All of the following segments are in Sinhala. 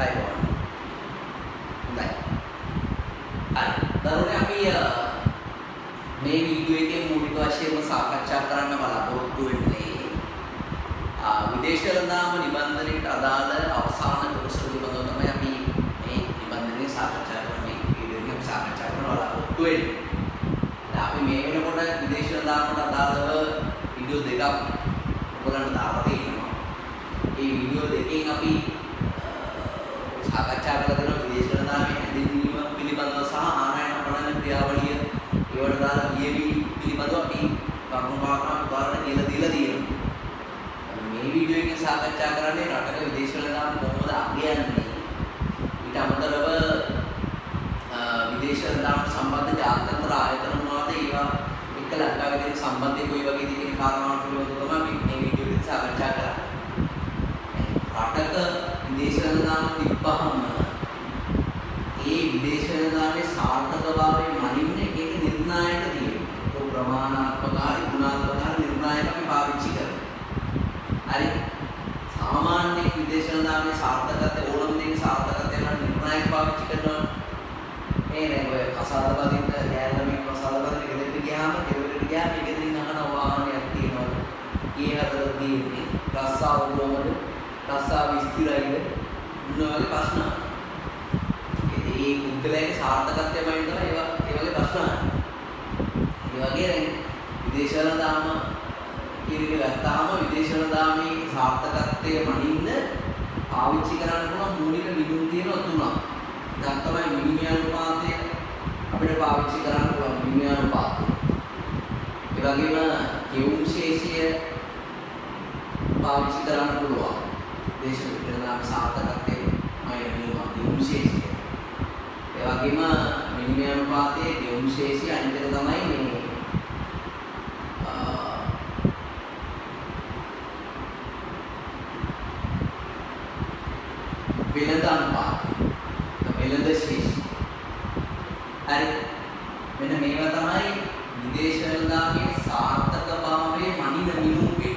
අයිබෝන්. හොඳයි. හරි. දරුවනේ අපි මේ වීඩියෝ එකේ මූලික වශයෙන්ම සාකච්ඡා කරන්න බලාපොරොත්තු වෙන්නේ විදේශ වෙළඳාම නිබන්ධනයට අදාළ අවසාන කොටස පිළිබඳව තමයි අපි මේ නිබන්ධනය සාකච්ඡා කරන්නේ. වීඩියෝ එකේ සාකච්ඡා කරන්න බලාපොරොත්තු වෙන්නේ. දැන් අපි මේ වෙනකොට විදේශ වෙළඳාමට අදාළව වීඩියෝ දෙකක් ඔයගොල්ලන්ට දාලා තියෙනවා. මේ වීඩියෝ දෙකෙන් අපි සාකච්ඡා කරලා දෙනවා විදේශ වෙළඳාමේ හැඳින්වීම පිළිබඳව සහ ආනයන අපනයන ක්‍රියාවලිය ඒවට දාලා ලියවීම පිළිබඳව අපි කරුණාකාරව උදාහරණ දීලා තියෙනවා. මේ වීඩියෝ එකෙන් සාකච්ඡා කරන්නේ රටක විදේශ වෙළඳාම කොහොමද අගයන්නේ. ඊට අමතරව විදේශ වෙළඳාම සම්බන්ධ ජාත්‍යන්තර ආයතන මොනවද ඒවා එක්ක ලංකාවේ තියෙන සම්බන්ධය කොයි වගේද කියන කාරණාවට පිළිබඳව තමයි මේ වීඩියෝ එකෙන් සාකච්ඡා කරන්නේ. රටක විදේශ වෙළඳාම තිබ්බහම ඒ විදේශ වෙළඳාමේ සාර්ථකභාවය මනින්න එක නිර්ණායක තියෙනවා. ප්‍රමාණාත්මක හරි ගුණාත්මක හරි නිර්ණායක අපි පාවිච්චි කරනවා. හරි. සාමාන්‍ය විදේශ වෙළඳාමේ සාර්ථකත්වය ඕනම දෙයක සාර්ථකත්වය නම් නිර්ණායක පාවිච්චි කරනවා. මේ නේ ඔය කසාද බදින්න ගෑනමින් කසාද බදින්න ගෙදරට ගියාම ගෙදරින් අහන වාහනයක් තියෙනවද? කී හතර තියෙන්නේ? රස්සාව කොහොමද? රස්සාව විස්තරයිද? මොනවාගේ ප්‍රශ්න? ඒ පුද්ගලයාගේ සාර්ථකත්වය වයින් තමයි ඒ වගේ ප්‍රශ්න අහන්නේ. ඒ වගේ දැන් විදේශ වෙළඳාම කියන එක ගත්තාම විදේශ වෙළඳාමේ සාර්ථකත්වය මනින්න පාවිච්චි කරන්න පුළුවන් මූලික විදුන් තියෙනවා තුනක්. දැන් තමයි විනිමය අනුපාතය අපිට පාවිච්චි කරන්න පුළුවන් විනිමය අනුපාතය. ඒ වගේම ගෙවුම් ශේෂය පාවිච්චි කරන්න පුළුවන්. දේශ වෙළඳාම සාර්ථකත්වයේ මනින්න ගෙවුම් ශේෂය. ඒ වගේම විනිමය අනුපාතයේ ගෙවුම් ශේෂය අනිත් එක තමයි මේ වෙළඳ අනුපාතය. වෙළඳ ශේෂය. හරි. මෙන්න මේවා තමයි විදේශ වෙළඳාමේ සාර්ථකභාවයේ මනින මිනුම්පේ.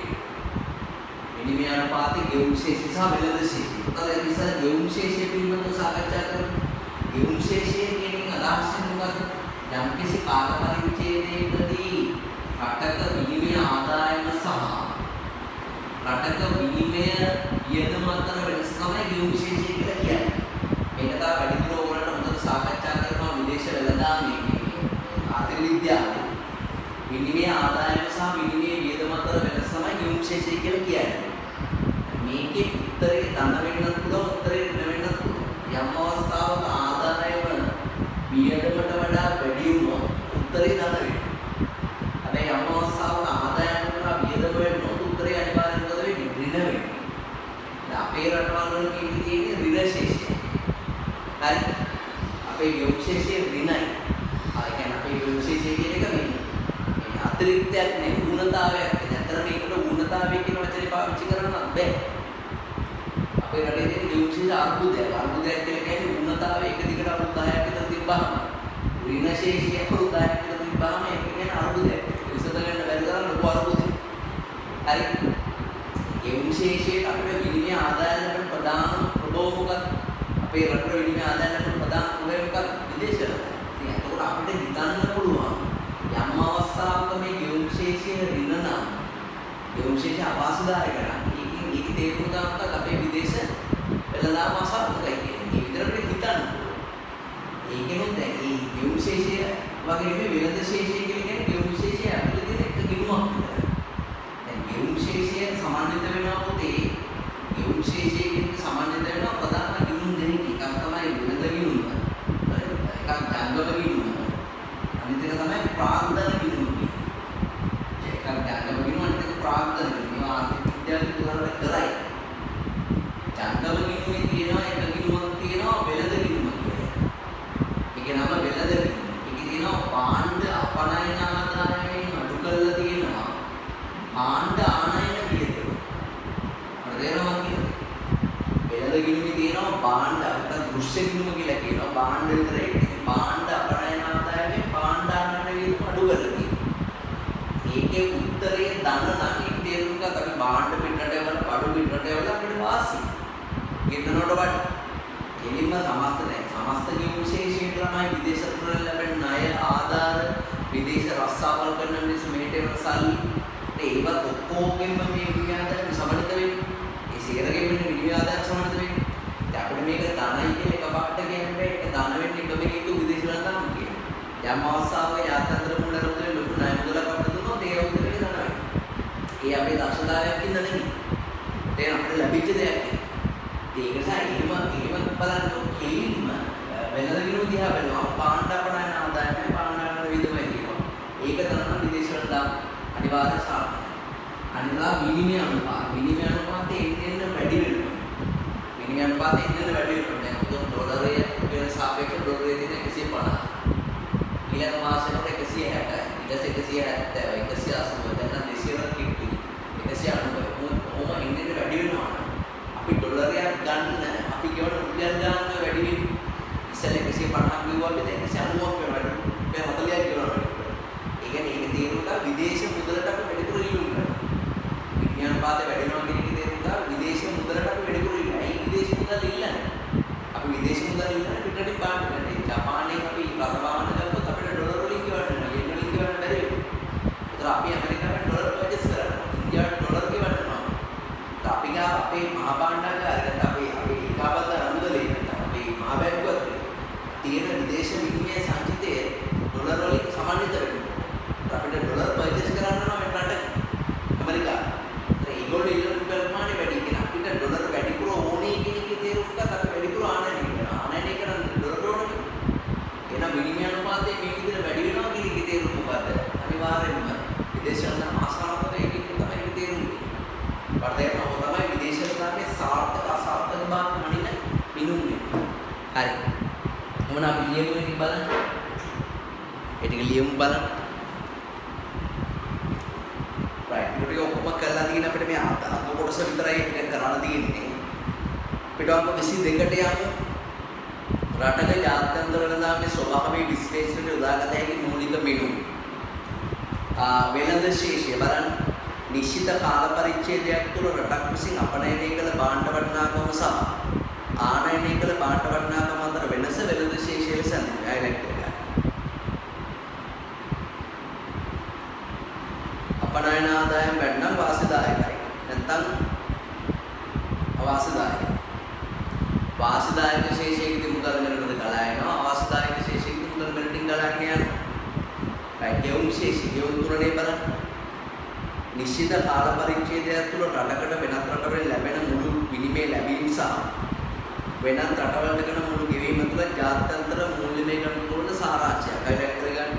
විනිමය අනුපාතයේ ගෙවුම් ශේෂය සහ වෙළඳ ශේෂය. උතල ඉතින් ගෙවුම් ශේෂය පිළිබඳව සාකච්ඡා කරමු. ගෙවුම් ශේෂය කියන එක අදහස් වෙනවාද? යම්කිසි කාල පරිච්ඡේදයකදී රටක විනිමය ආදායම සහ රටක විනිමය වියදම අතර වෙනස තමයි ගෙවුම් ශේෂය කියලා කියන්නේ. මේක තමයි වැඩිපුර ඕගොල්ලන්ට හොඳට සාකච්ඡා කරනවා විදේශ වෙළඳාමේ ආර්ථික විද්‍යාවේ. විනිමය ආදායම සහ විනිමය වියදම අතර වෙනස තමයි ගෙවුම් ශේෂය කියලා කියන්නේ. මේකේ උත්තරේ ධන වෙන්නත් පුළුවන් උත්තරේ ඍණ වෙන්නත් පුළුවන්. යම් අවස්ථාවක ආදායම වියදමට වඩා වැඩි වුණොත් උත්තරේ ධන වෙනවා. හැබැයි යම් අවස්ථාවක ආදායම වඩා වියදම වෙනොත් උත්තරේ අනිවාර්යයෙන්ම මොකද වෙන්නේ? ඍණ වෙනවා. දැන් අපේ රටවල් වල තියෙන්නේ ඍණ ශේෂය. හරි. අපේ ගෙවුම් ශේෂය ඍණයි. ඒ කියන්නේ අපේ ගෙවුම් ශේෂය කියන එක මේ අතිරික්තයක් නෙවෙයි ඌනතාවයක්. ඇත්තට මේකට ඌනතාවය කියන වචනේ පාවිච්චි කරන්නත් බෑ. අපේ රටේ තියෙන ගෙවුම් ශේෂය අර්බුදයක්. අර්බුදයක් කියලා කියන්නේ ඌනතාවය එක දිගට අවුරුදු 10ක් විතර තිබ්බහම ඍණ ශේෂය අවුරුදු 10ක් විතර තිබ්බහම ඒක කියන්නේ අර්බුදයක්. විසඳ ගන්න බැරි තරම් ලොකු අර්බුදයක්. හරි. ගෙවුම් ශේෂයට අපිට විනිමය ආදායමෙන් ප්‍රධාන ප්‍රභව මොකක්ද? අපේ රටේ විනිමය ආදායමෙන් ප්‍රධාන ප්‍රභව මොකක්ද? විදේශ වෙළඳාම. ඉතින් ඒකට අපිට හිතන්න පුළුවන් යම් අවස්ථාවක මේ ගෙවුම් ශේෂය ඍණ නම් ගෙවුම් ශේෂය අවාසිදායක නම් ඒකේ තේරුම තමයි අපේ විදේශ වෙළඳාම අසාර්ථකයි කියන්නේ. මේ විතරට හිතන්න පුළුවන්. ඒකෙනුත් දැන් මේ ගෙවුම් ශේෂය වගේ නෙමෙයි වෙළඳ ශේෂය කියන්නේ ගෙවුම් ශේෂය ඇතුළේ තියෙන එක ගිණුමක් විතරයි. දැන් ගෙවුම් ශේෂය සමන්විත වෙනවා පොතේ ගෙවුම් ශේෂය කියන්නේ සමන්විත වෙනවා ප්‍රධාන ගිණුම් දෙකකින්. එකක් තමයි වෙළඳ ගිණුම. එකක් ජංගම ගිණුම. අනිත් එක තමයි ප්‍රාග්ධන ගිණුම කියන්නේ. එකක් ජංගම ගිණුම අනිත් එක ප්‍රාග්ධන ගිණුම. මේවා ආර්ථික විද්‍යාවේ උදාහරණ කරයි. ජංගම ගිණුමේ තියෙනවා එක ගිණුමක් තියෙනවා වෙළඳ ගිණුම කියලා. ඒකේ නම වෙළඳ ගිණුම. ඒකේ තියෙනවා භාණ්ඩ අපනයන ආදායමෙන් අඩු කරලා තියෙනවා භාණ්ඩ ආනයන වියදම. අර තේරෙනවා කියන්නේ. වෙළඳ ගිණුමේ තියෙනවා භාණ්ඩ අපිට දෘශ්‍ය ගිණුම කියලා කියනවා. භාණ්ඩ විතරයි. භාණ්ඩ අපනයන ආදායමෙන් භාණ්ඩ ආනයන වියදම අඩු කරලා තියෙනවා. ඒකේ උත්තරේ ධන නම් ඒක තේරුම් ගන්න අපි භාණ්ඩ පිටරට වල බඩු පිටරට වල අපිට වාසි. ගෙන්නනකොට වඩා කෙලින්ම සමස්ත නැහැ. සමස්ත කියු විශේෂයෙන් තමයි විදේශ වල ලැබෙන ණය ආධාර විදේශ රස්සාවල් කරන මිනිස්සු මෙහෙට එන සල්ලි ඒවත් ඔක්කොගෙම මේ විද්‍යාදායම සමනිත වෙන්නේ. ඒ සියරගෙම ඉන්න විද්‍යාදායම සමනිත වෙන්නේ. දැන් අපිට මේක ධනයි කියන එකපාරට කියන්නේ ඒක ධන වෙන්නේ එකම හේතු විදේශ වල නම් කියන්නේ. යම් අවස්ථාවක යාත්‍රාන්තර මුල්ලරුතේ ලොකු ණය මුදලක් අපිට දුන්නොත් ඒ උදේ ධන වෙනවා. ඒ අපේ දක්ෂතාවයක් ඉන්න නෙමෙයි. ඒ අපිට ලැබිච්ච දෙයක්. ඒක නිසා එහෙම බලන්න කෙලින්ම වෙනද විනෝද දිහා බලනවා පාණ්ඩාපණයන ආදායමයි පාණ්ඩාපණ විදමයි කියනවා. ඒක තමයි විදේශ වල දාන අනිවාර්ය සාධක. අනිවා විනිමය අනුපාතය එන්න වැඩි වෙනවා. විනිමය අනුපාතය එන්න වැඩි වෙනවා. දැන් උදේ ඩොලරය වෙන සාපේක්ෂව ඩොලරයේ තියෙන 150. ඊළඟ මාසෙකට 160. ඊට පස්සේ 170, 180 දැන් 200ක් කිට්ටු. 190. ඔහොම එන්න වැඩි වෙනවා. අපි ඩොලරයක් ගන්න අපි කියවන රුපියල් ගන්න වැඩි වෙන්නේ. ඉස්සෙල්ලා 150ක් ගිහුවාට දැන් 190ක් වෙනවා. දැන් 40ක් ගෙවනවා. ඒ කියන්නේ ඒක තේරුණා විදේශ මුදලට අපි වැඩිපුර ඉල්ලුම් කරනවා. විඥාන පාතේ වැඩිනවා කියන එක තේරුණා විදේශ මුදලට අපි වැඩිපුර ඉල්ලනවා. ඒ විදේශ මුදල් ඉල්ලන්නේ. අපි විදේශ මුදල් ඉල්ලන්නේ පිටරටින් පාට කරන්නේ. ජපානයෙන් අපි රබාන ගත්තොත් අපිට ඩොලර් වලින් ගෙවන්න යෙන් වලින් ගෙවන්න බැරි වෙනවා. ඒතර අපි ඇමරිකාවෙන් ඩොලර් පර්චේස් කරනවා. ඉන්දියාවට ඩොලර් ගෙවන්නවා. අපි අපේ මහ භාණ්ඩාගාරයට අපේ ඒකාබද්ධ මුදලේ අපේ මහ බැංකුව තියෙන විදේශ විනිමය සංචිතය ඩොලර් වලින් සමන්විත වෙනවා. අපිට ඩොලර් පර්චේස් කරන්න නම් රට ඇමරිකාව. ඒගොල්ලෝ ඉල්ලන ප්‍රමාණය වැඩි කියන අපිට ඩොලර් වැඩිපුර ඕනේ කියන එකේ තේරුම ගත්තා අපි වැඩිපුර ආනයනය කරනවා. ආනයනය කරන්නේ ඩොලර් ඕනේ. එහෙනම් විනිමය අනුපාතය මේ විදිහට වැඩි වෙනවා කියන එකේ තේරුම මොකද්ද? අනිවාර්යෙන්ම විදේශයන් නම් ආසාවකට ඒකෙන් තමයි ඒක තේරුම් ගන්නේ. වර්තමානයේ තමයි විදේශ දාන්නේ සාර්ථක අසාර්ථක බව මනින මිනුන්නේ. හරි. මොන අපි ලියමු ඉතින් බලන්න. ඒ ටික ලියමු බලන්න. right. ඒක ඔක්කොම කරලා තියෙන අපිට මේ අංක කොටස විතරයි ටික කරන්න තියෙන්නේ. පිට අංක 22ට යමු. රටක ජාත්‍යන්තර වෙළඳාමේ ස්වභාවයේ විශ්ලේෂණයට යොදාගත හැකි මූලික මෙනු. වෙළඳ ශේෂය බලන්න. නිශ්චිත කාල පරිච්ඡේදයක් තුළ රටක් විසින් අපනයනය කළ භාණ්ඩ වටිනාකම සහ ආනයනය කළ භාණ්ඩ වටිනාකම අතර වෙනස වෙළඳ ශේෂය ලෙස අයලක් කරගන්න. අපනයන ආදායම් වැඩනම් වාසිදායකයි. නැත්නම් අවාසිදායකයි. වාසිදායක ශේෂයේදී මුදල් මෙරටට ගලා යනවා. අවාසිදායක ශේෂයේදී මුදල් මෙරටින් ගලාගෙන යනවා. right යොමු ශේෂය යොමු තුනනේ බලන්න. නිශ්චිත කාල පරිච්ඡේදයක් තුළ රටකට වෙනත් රටවල ලැබෙන මුළු විනිමය ලැබීම සහ වෙනත් රටවලට කරන මුළු ගෙවීම තුළ ජාත්‍යන්තර මූල්‍යමය ගණන් වල සාරාංශයක් අයලක් කරගන්න.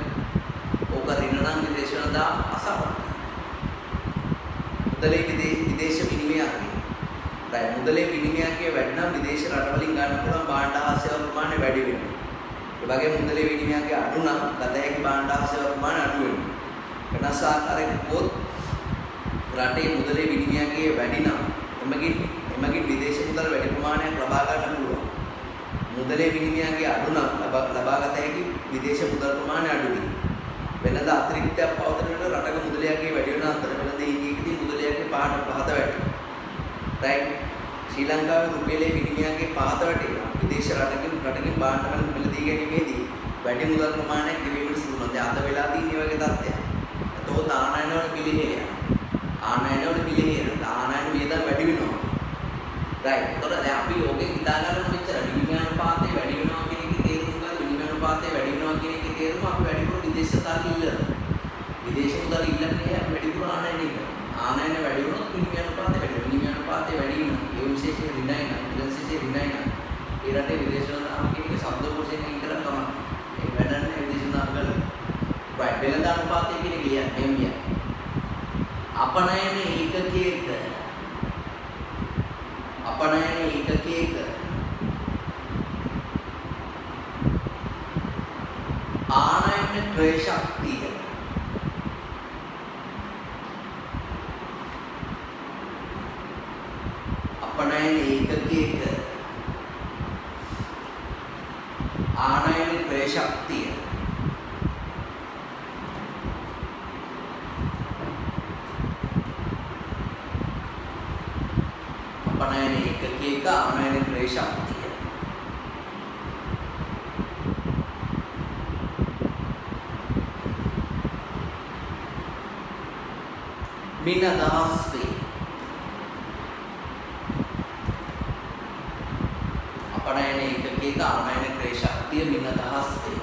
ඕක ඍණ නම් විදේශ වලදා අසාර්ථකයි. මුදලේ විදේශ විනිමයක්. right මුදලේ විනිමයකේ වැඩි නම් විදේශ රටවලින් ගන්න පුළුවන් භාණ්ඩ හා සේවා ප්‍රමාණය වැඩි වෙනවා. ඒ වගේම මුදලේ විනිමයකේ අඩු නම් ගත හැකි භාණ්ඩ හා සේවා ප්‍රමාණය අඩු වෙනවා. වෙනස් ආකාරයක පොත් රටේ මුදලේ විනිමයකේ වැඩි නම් එමගින් විදේශ මුදල් වැඩි ප්‍රමාණයක් ලබා ගන්න පුළුවන්. මුදලේ විනිමයකේ අඩු නම් ලබාගත හැකි විදේශ මුදල් ප්‍රමාණය අඩු වෙනවා. වෙනද අතිරික්තයක් පවතින විට රටක මුදලයගේ වැඩි වෙන අතර වෙනද ඉන්දියාවේ මුදලයගේ පහත වැටෙනවා. right ශ්‍රී ලංකාවේ රුපියලේ විනිමයකේ පහත වැටෙනවා. විදේශ රටකින් භාණ්ඩ වල මිලදී ගැනීමේදී වැඩි මුදල් ප්‍රමාණයක් ගෙවීමට සිදු වෙනවා. දැන් අද වෙලා තියෙන මේ වගේ තත්ත්වයක්. ඒතකොට ආනයන වල පිළිහෙල ආනයන වල පිළිහෙල ආනයන වියදම් වැඩි වෙනවා. right ඒතකොට දැන් අපි යෝගෙන් හිතා ගන්න මෙච්චර විනිමය අනුපාතය වැඩි වෙනවා කියන එකේ තේරුම මොකක්ද? විනිමය අනුපාතය වැඩි වෙනවා කියන එකේ තේරුම අපි වැඩිපුර විදේශ සල්ලි ඉල්ලනවා. විදේශ මුදල් ඉල්ලන්නේ අපි වැඩිපුර ආනයන ඉන්නවා. ආනයන වැඩි වුණොත් විනිමය අනුපාතය වැඩි වෙනවා. විනිමය අනුපාතය වැඩි වෙනවා. ඒ විශේෂයෙන් ඍණයි නම් විදේශයේ ඍණයි නම් ඒ රටේ විදේශ වල කියන එක શબ્දකෝෂයෙන් අයින් කරලා තමයි. ඒ වැඩන්නේ විදේශ නාම කරලා. right වෙළඳ අනුපාතය කියන එක කියන්නේ අපනයන ඒකකයක ආනයන ක්‍රය ශක්තිය අපනයන ඒකකයක ආනයන ක්‍රය ශක්තිය අපනයන ඒකකයක ආනයන ක්‍රය ශක්තිය මින දහස් වේ. අපනයන ඒකකයක ආනයන ක්‍රේ ශක්තිය මින දහස් වේ.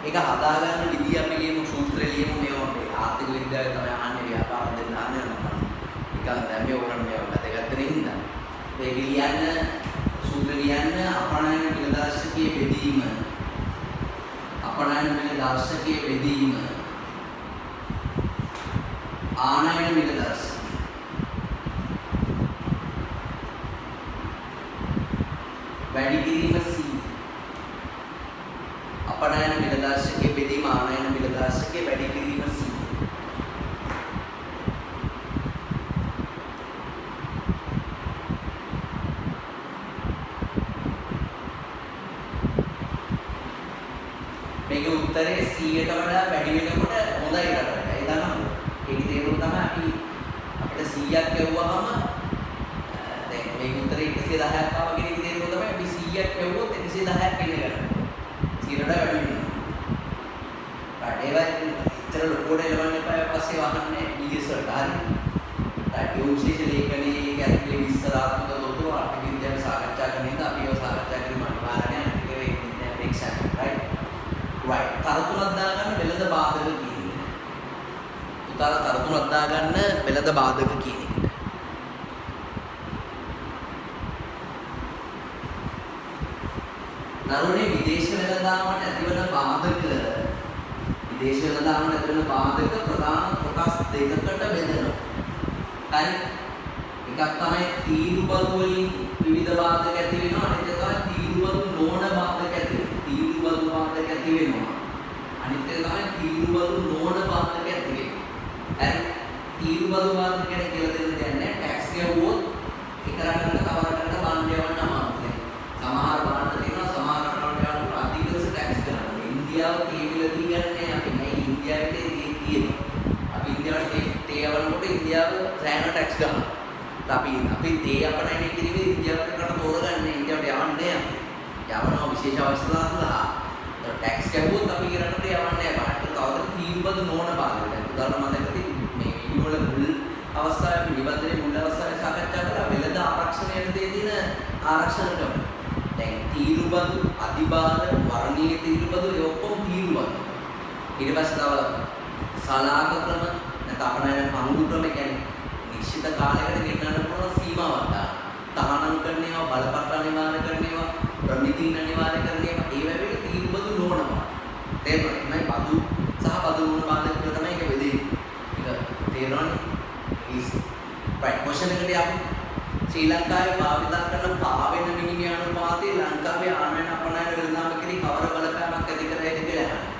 ඒක හදාගන්න විදිය අපි ලියමු සූත්‍රය ලියමු මේවා මේ ආර්ථික විද්‍යාවේ තමයි අහන්නේ ව්‍යාපාර දෙන්න අහන්නේ මම. නිකන් දැන් මේ ඕනම මේවා වැදගත් නෙහින්දා. මේ ලියන්න සූත්‍ර ලියන්න අපනයන මිල දර්ශකයේ බෙදීම. අපනයන මිල දර්ශකයේ බෙදීම. ආනයන මිල දර්ශකය. වැඩි කිරීම C. අපනයන මිල දර්ශකයේ බෙදීම ආනයන මිල දර්ශකයේ වැඩි කිරීම C. මේකේ උත්තරේ 100ට වඩා වැඩි වෙනකොට හොඳයි රටට. ඒ තමයි. ඒකේ තේරුම තමයි අපිට 100ක් ගෙවුවාම දැන් මේකේ උත්තරේ 110ක් ආවා කියන එකේ තේරුම තමයි අපි 100ක් ගෙවුවොත් 110ක් එන්න ගන්නවා. 100ට වැඩි වෙනවා. ඒවත් ඉතර ලොකෝට එලවන්න එපා පස්සේ වහන්නේ DS වලට හරි. ඒ විශේෂ ලේඛනයේ ගැටලුවේ විස්තරාත්මක තොරතුරු ආර්ථික විද්‍යාව සාකච්ඡා කරන ඉඳ අපි ඒවා සාකච්ඡා කිරීම අනිවාර්යයි. ඒක විද්‍යාවේ අපේක්ෂා right. තරතුරක් දාගන්න වෙළඳ බාධක කියන එක. උතාල තරතුරක් දාගන්න වෙළඳ බාධක කියන එක. නරුනේ විදේශ වෙළඳාමට ඇතිවන බාධක විදේශ වෙළඳාමට ඇතිවන බාධක ප්‍රධාන කොටස් දෙකකට බෙදෙනවා. හරි. එකක් තමයි තීරු බදු වලින් විවිධ බාධක ඇති වෙනවා. අනිත් එක තමයි තීරු බදු නොවන බාධක ඇති වෙනවා. තීරු බදු බාධක ඇති වෙනවා. අනිත් එක තමයි තීරු බදු නොවන බාධක ඇති වෙනවා. හරි. තීරු බදු බාධක කියලා දෙන්න දෙන්නේ ටැක්ස් ගෙවුවොත් එක රටකට තව රටකට බාණ්ඩ යවන්න අමාරුයි. සමහර බාණ්ඩ තියෙනවා සමහර රටවල් යනකොට අධික ලෙස ටැක්ස් ගන්නවා. ඉන්දියාව තේවිලදී ගන්නේ අපි මේ ඉන්දියාවේ තියෙනවා. අපි ඉන්දියාවට තේ යවනකොට ඉන්දියාව සෑහෙන ටැක්ස් ගන්නවා. අපි තේ අපනයනය කිරීමේ ඉන්දියාවට රට තෝරගන්නේ ඉන්දියාවට යවන්නේ යවනවා විශේෂ අවස්ථා සඳහා. ටැක්ස් ගැහුවොත් අපි ඒ රටට යවන්නේ නැහැ. තවද තීරුබදු නොවන බාධක. උදාහරණ මතකදී මේ වීඩියෝ වල මුල් අවස්ථාවේ අපි නිබන්ධනයේ මුල් අවස්ථාවේ සාකච්ඡා කළා වෙළඳ ආරක්ෂණයට දෙන ආරක්ෂණ ක්‍රම. දැන් තීරුබදු අධිබාධ වර්ණීය තීරුබදු ඒ ඔක්කොම තීරුබදු. ඊට පස්සේ තව සලාක ක්‍රම නැත්නම් අපනයන පංගු ක්‍රම කියන්නේ නිශ්චිත කාලයකට ගෙන්නන්න පුළුවන් සීමාවක් දාන්න. තහනම් කරන ඒවා බලපත්‍ර අනිවාර්ය කරන ඒවා ප්‍රමිතීන් අනිවාර්ය කරන ඒවා ඒ වගේ තීරුබදු නොවනවා. තේරුණාද? මේ බදු සහ බදු නොවන බාධක කියලා තමයි ඒක බෙදෙන්නේ. ඒක තේරෙනවනේ? easy. right question එකට යමු. ශ්‍රී ලංකාවේ භාවිත කරන පාවෙන විනිමය අනුපාතය ලංකාවේ ආනයන අපනයන වෙළඳාම කෙරෙහි කවර බලපෑමක් ඇති කරයිද කියලා අහනවා.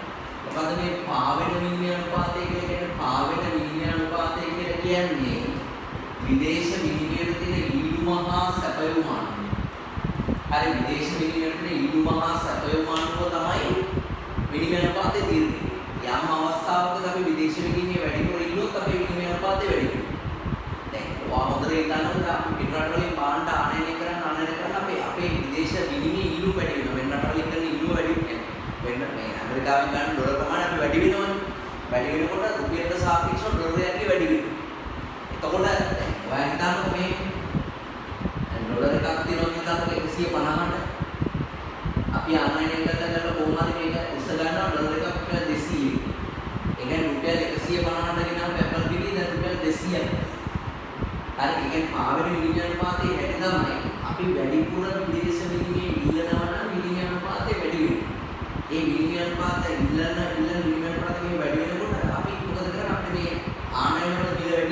මොකද මේ පාවෙන විනිමය අනුපාතය කියන්නේ පාවෙන විනිමය අනුපාතය කියලා කියන්නේ විදේශ විනිමයට තියෙන ඊළු මහා සැපයුම අනුව. හරි විදේශ විනිමයට තියෙන ඊළු මහා සැපයුම අනුව තමයි විනිමය අනුපාතය තීරණය වෙන්නේ. යම් අවස්ථාවකදී අපි විදේශ විනිමය වැඩි කර ඉන්නොත් අපේ විනිමය අනුපාතය වැඩි වෙනවා. දැන් ඔයා හොඳට හිතන්න අපි පිටරට වලින් බාණ්ඩ ආනයනය කරන්න අපේ විදේශ විනිමය ඊළු වැඩි වෙනවා. වෙන රටවලින් කරන ඊළු වැඩි වෙනවා. වෙන මේ ඇමරිකාවෙන් ගන්න ඩොලර් ප්‍රමාණය අපි වැඩි වෙනවනේ. වැඩි වෙනකොට රුපියලට සාපේක්ෂව ඩොලරයගේ වැඩි වෙනවා. එතකොට ඔයා හිතන්නකො මේ ඩොලර් එකක් තියෙනවා හිතන්නකො 150ට අපි ආනයනය කරලා කොහොමද මේක උස්ස ගන්නවා ඩොලර් එකක් 200. ඒ කියන්නේ රුපියල් 150ට ගෙනාම අපල් පිළි දැන් රුපියල් 200ක්. හරි ඒ කියන්නේ පාවෙන විනිමය අනුපාතයේ හැටි තමයි අපි වැඩිපුර විදේශ විනිමය ඉල්ලනවා නම් විනිමය අනුපාතය වැඩි වෙනවා. ඒ විනිමය අනුපාතය ඉල්ලන විනිමය අනුපාතය වැඩි වෙනකොට අපි මොකද කරන්නේ අපිට මේ ආනයන වල මිල වැඩි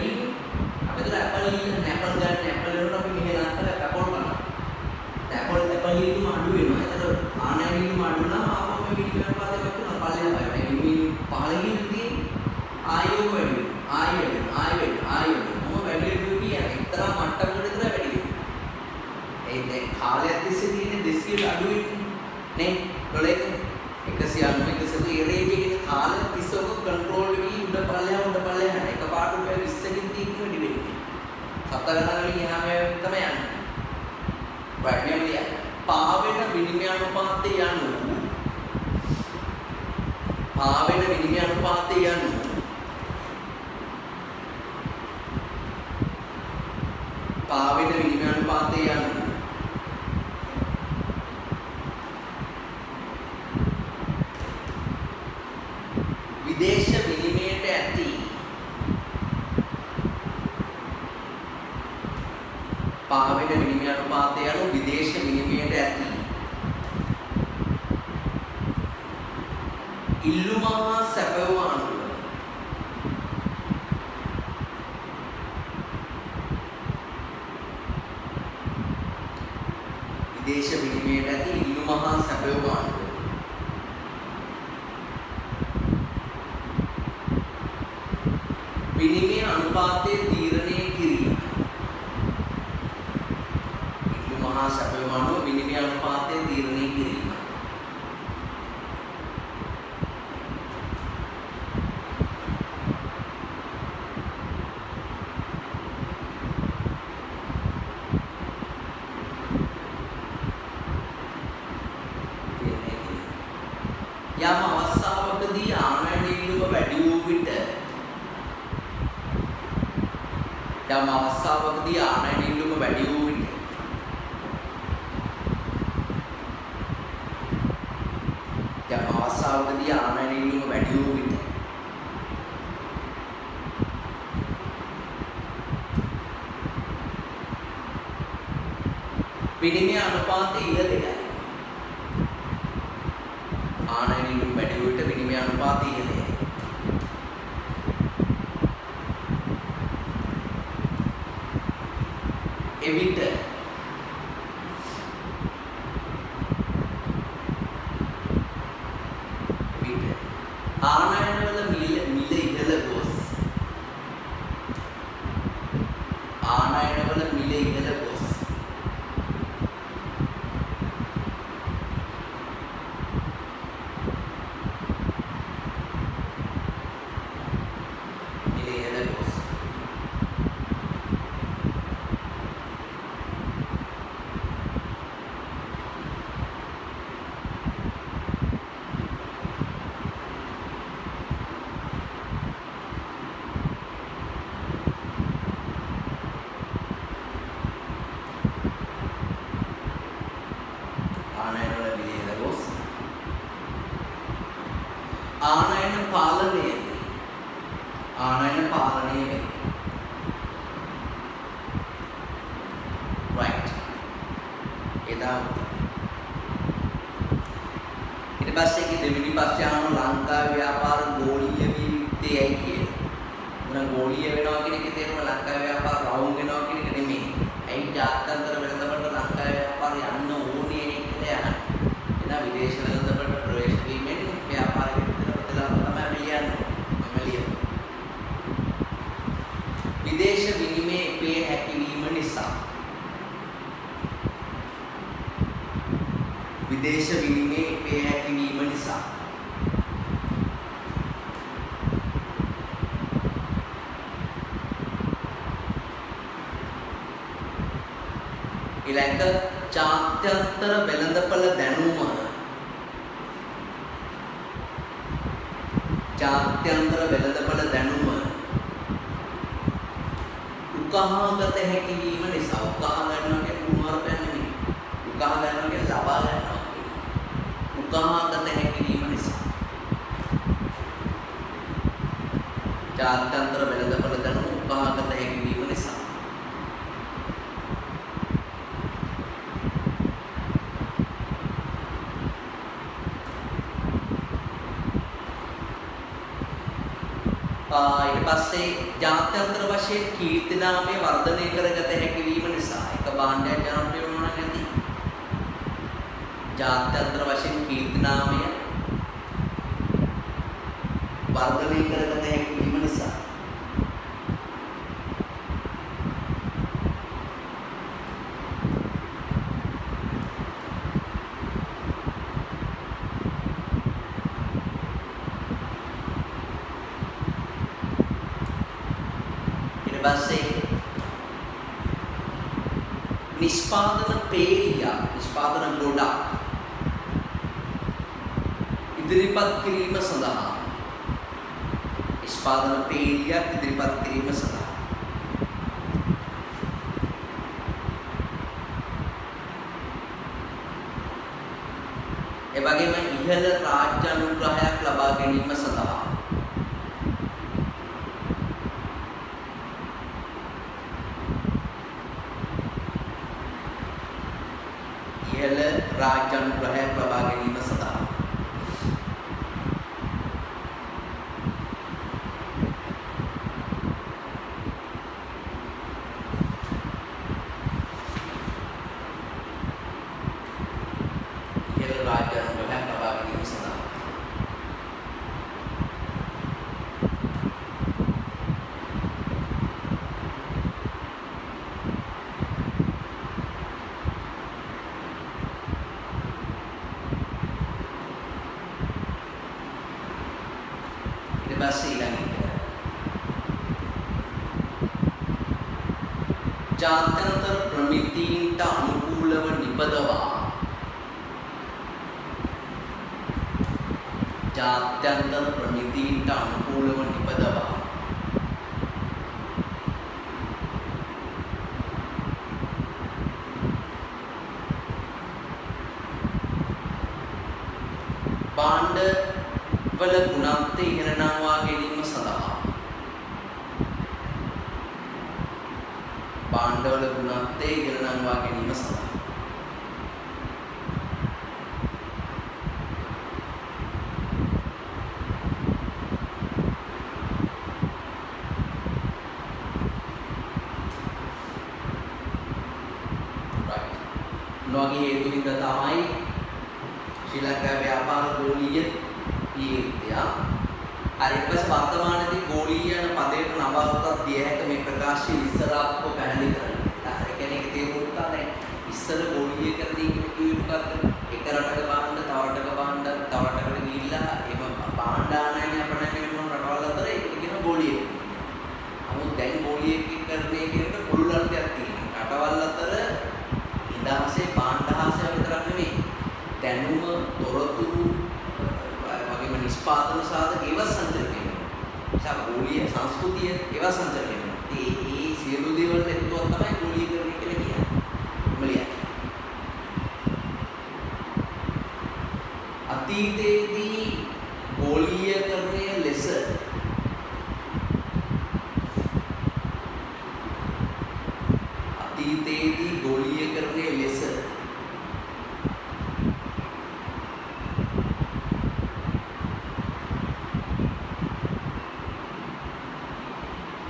ඒ දැන් කාලයක් තිස්සේ තියෙන 200 අඩු වෙන්නේ නේ. ඒකලේක 190 100 ඒ රේන්ජ් එකේ කාලයක් තිස්සේ ඔක කන්ට්‍රෝල් වෙවි උඩ පල්ලෙහා එකපාරට උඩ 20කින් 30කින් වැඩි වෙන්නේ. සත ගණන් වලින් එහා මෙහා තමයි යන්නේ. වයින්මිය පාවෙන විනිමය අනුපාතය යනු පාවෙන විනිමය අනුපාතය යනු පාවෙන විනිමය අනුපාතය යනු විදේශ විනිමයට ඇති පාවෙන විනිමය අනුපාතය යනු විදේශ විනිමයට ඇති ඉල්ලුම හා සැපයුම අනුව විදේශ විනිමයට ඇති ඉල්ලුම හා සැපයුම අනුව විනිමය අනුපාතය තීරණය කිරීම ඉල්ලුම හා සැපයුම අනුව විනිමය අනුපාතය තීරණය කිරීම යම් අවස්ථාවකදී ආනයන ඉල්ලුම වැඩි වූ විට යම් අවස්ථාවකදී ආනයන ඉල්ලුම වැඩි වූ විට යම් අවස්ථාවකදී ආනයන ඉල්ලුම වැඩි වූ විට විනිමය අනුපාතය ඉහළයි. ආනයන ඉල්ලුම වැඩි වූ විට විනිමය අනුපාතය ඉහළයි. එවිට ආනයනවල මිල ඉහළ ගොස් ආනයනවල මිල ඉහළ ගොස් මිල ඉහළ ගොස් ආනයන පාලනය right එදා ඊට පස්සේ කි දෙවෙනි පස්සේ ආන ලංකාවේ ව්‍යාපාර ගෝලීය විවිධයයි කියන. උන ගෝලීය වෙනවා කියන එකේ තේරුම ලංකාවේ ව්‍යාපාර රවුම් වෙනවා කියන එක නෙමෙයි. ඇයි ජාත්‍යන්තර වෙළඳපොළට ලංකාවේ ව්‍යාපාර යන්න ඕනේ කියලා යන්නේ. එදා විදේශ වෙළඳපොළට ප්‍රවේශ වීමෙන් ව්‍යාපාරික විදේශ විනිමය පේ හැකිවීම නිසා විදේශ විනිමය පේ හැකිවීම නිසා ඊළඟ ජාත්‍යන්තර වෙළඳපොළ දැනුම ජාත්‍යන්තර වෙළඳපොළ දැනුම උකහාගත හැකිවීම නිසා උකහා ගන්නවා කියන්නේ කුමාරපෑන් නෙමෙයි. උකහා ගන්නවා කියන්නේ ලබා ගන්නවා. උකහාගත හැකිවීම නිසා ජාත්‍යන්තර වෙළඳපොළ දැනුම උකහාගත හැකිවීම නිසා ඊට පස්සේ ජාත්‍යන්තර වශයෙන් කීර්තිනාමය වර්ධනය කරගත හැකි වීම නිසා එක භාණ්ඩයක් ජනප්‍රිය වුණා නම් ඇති. ජාත්‍යන්තර වශයෙන් කීර්තිනාමය වර්ධනය කරගත හැකි වීම නිසා ඊට පස්සේ නිෂ්පාදන පේය නිෂ්පාදන ගොඩක් ඉදිරිපත් කිරීම සඳහා නිෂ්පාදන පේය ඉදිරිපත් කිරීම සඳහා එවැගේම ඉහළ රාජ්‍ය අනුග්‍රහයක් ලබා ගැනීම සඳහා ඉහළ රාජ්‍ය අනුග්‍රහයක් ලබා ගැනීම සඳහා ඉහළ රාජ්‍ය අනුග්‍රහයක් ලබා ගැනීම සඳහා ඊට පස්සේ ඊළඟට ජාත්‍යන්තර ප්‍රමිතීන්ට අනුකූලව නිපදවා ජාත්‍යන්තර ප්‍රමිතීන්ට අනුකූලව නිපදවා භාණ්ඩ වල ගුණාත්මක ඉහළ නංවා ගැනීම සඳහා භාණ්ඩවල ගුණාත්මක ඉහළ නංවා ගැනීම සඳහා නොගේ හේතු හින්දා තමයි ශ්‍රී ලංකා ව්‍යාපාර ගෝලීය තීර්ථය හරි ඊපස් වර්තමානයේදී ගෝලීය යන පදයට නව අර්ථයක් දිය හැක මේ ප්‍රකාශය ඉස්සරහව පැහැදිලි කරනවා. ඒ කියන්නේ ඒක තේරුම් ගන්න දැන් ඉස්සර ගෝලීය කරදී කිව්වේ මොකක්ද? එක රටක භාණ්ඩ තව රටක භාණ්ඩ තව රටකට ගිහිල්ලා එහෙම භාණ්ඩ ආනයනය අපනයනය වෙන රටවල් අතර ඒක කියන ගෝලීය. නමුත් දැන් ගෝලීයකරණය කියනකොට පුළුල් අර්ථයක් තියෙනවා. රටවල් අතර ඉඳාසේ භාණ්ඩහාසය විතරක් නෙමෙයි දැනුම තොරතුරු වගේම නිෂ්පාදන සාධක ඒවා සංචලනය වෙනවා. නිසා ගෝලීය සංස්කෘතිය ඒවා සංචලනය වෙනවා. ඒ සියලු දේවල් එකතුවක් තමයි ගෝලීකරණය කියලා කියන්නේ. මොලිය. අතීතයේදී ගෝලීයකරණය ලෙස අතීතයේදී ගෝලීයකරණය ලෙස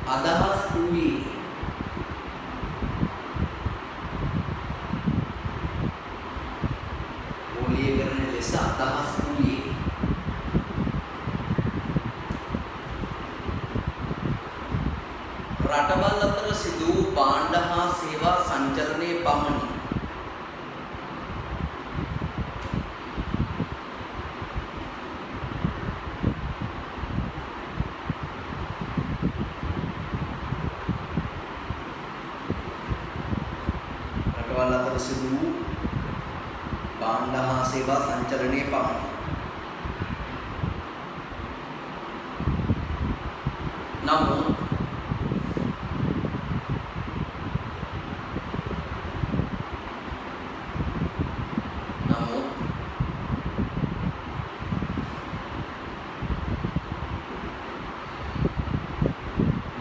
අදහස් වූයේ ගෝලීයකරණය ලෙස අදහස් වූයේ රටවල් අතර සිදු වූ භාණ්ඩ හා සේවා සංචලනයේ පමණි. රටවල් අතර සිදු වූ භාණ්ඩ හා සේවා සංචලනයේ පමණි. නමුත්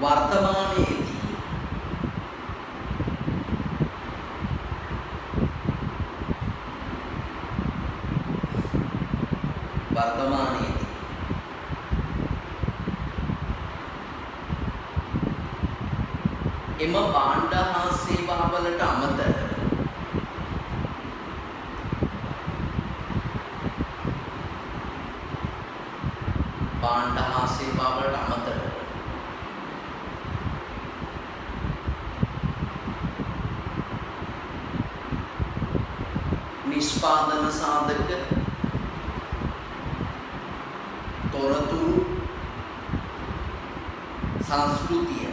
වර්තමානයේදී එම භාණ්ඩ හා සේවාවලට අමතරව භාණ්ඩ හා සේවාවලට අමතරව නිෂ්පාදන සාධක තොරතුරු සංස්කෘතිය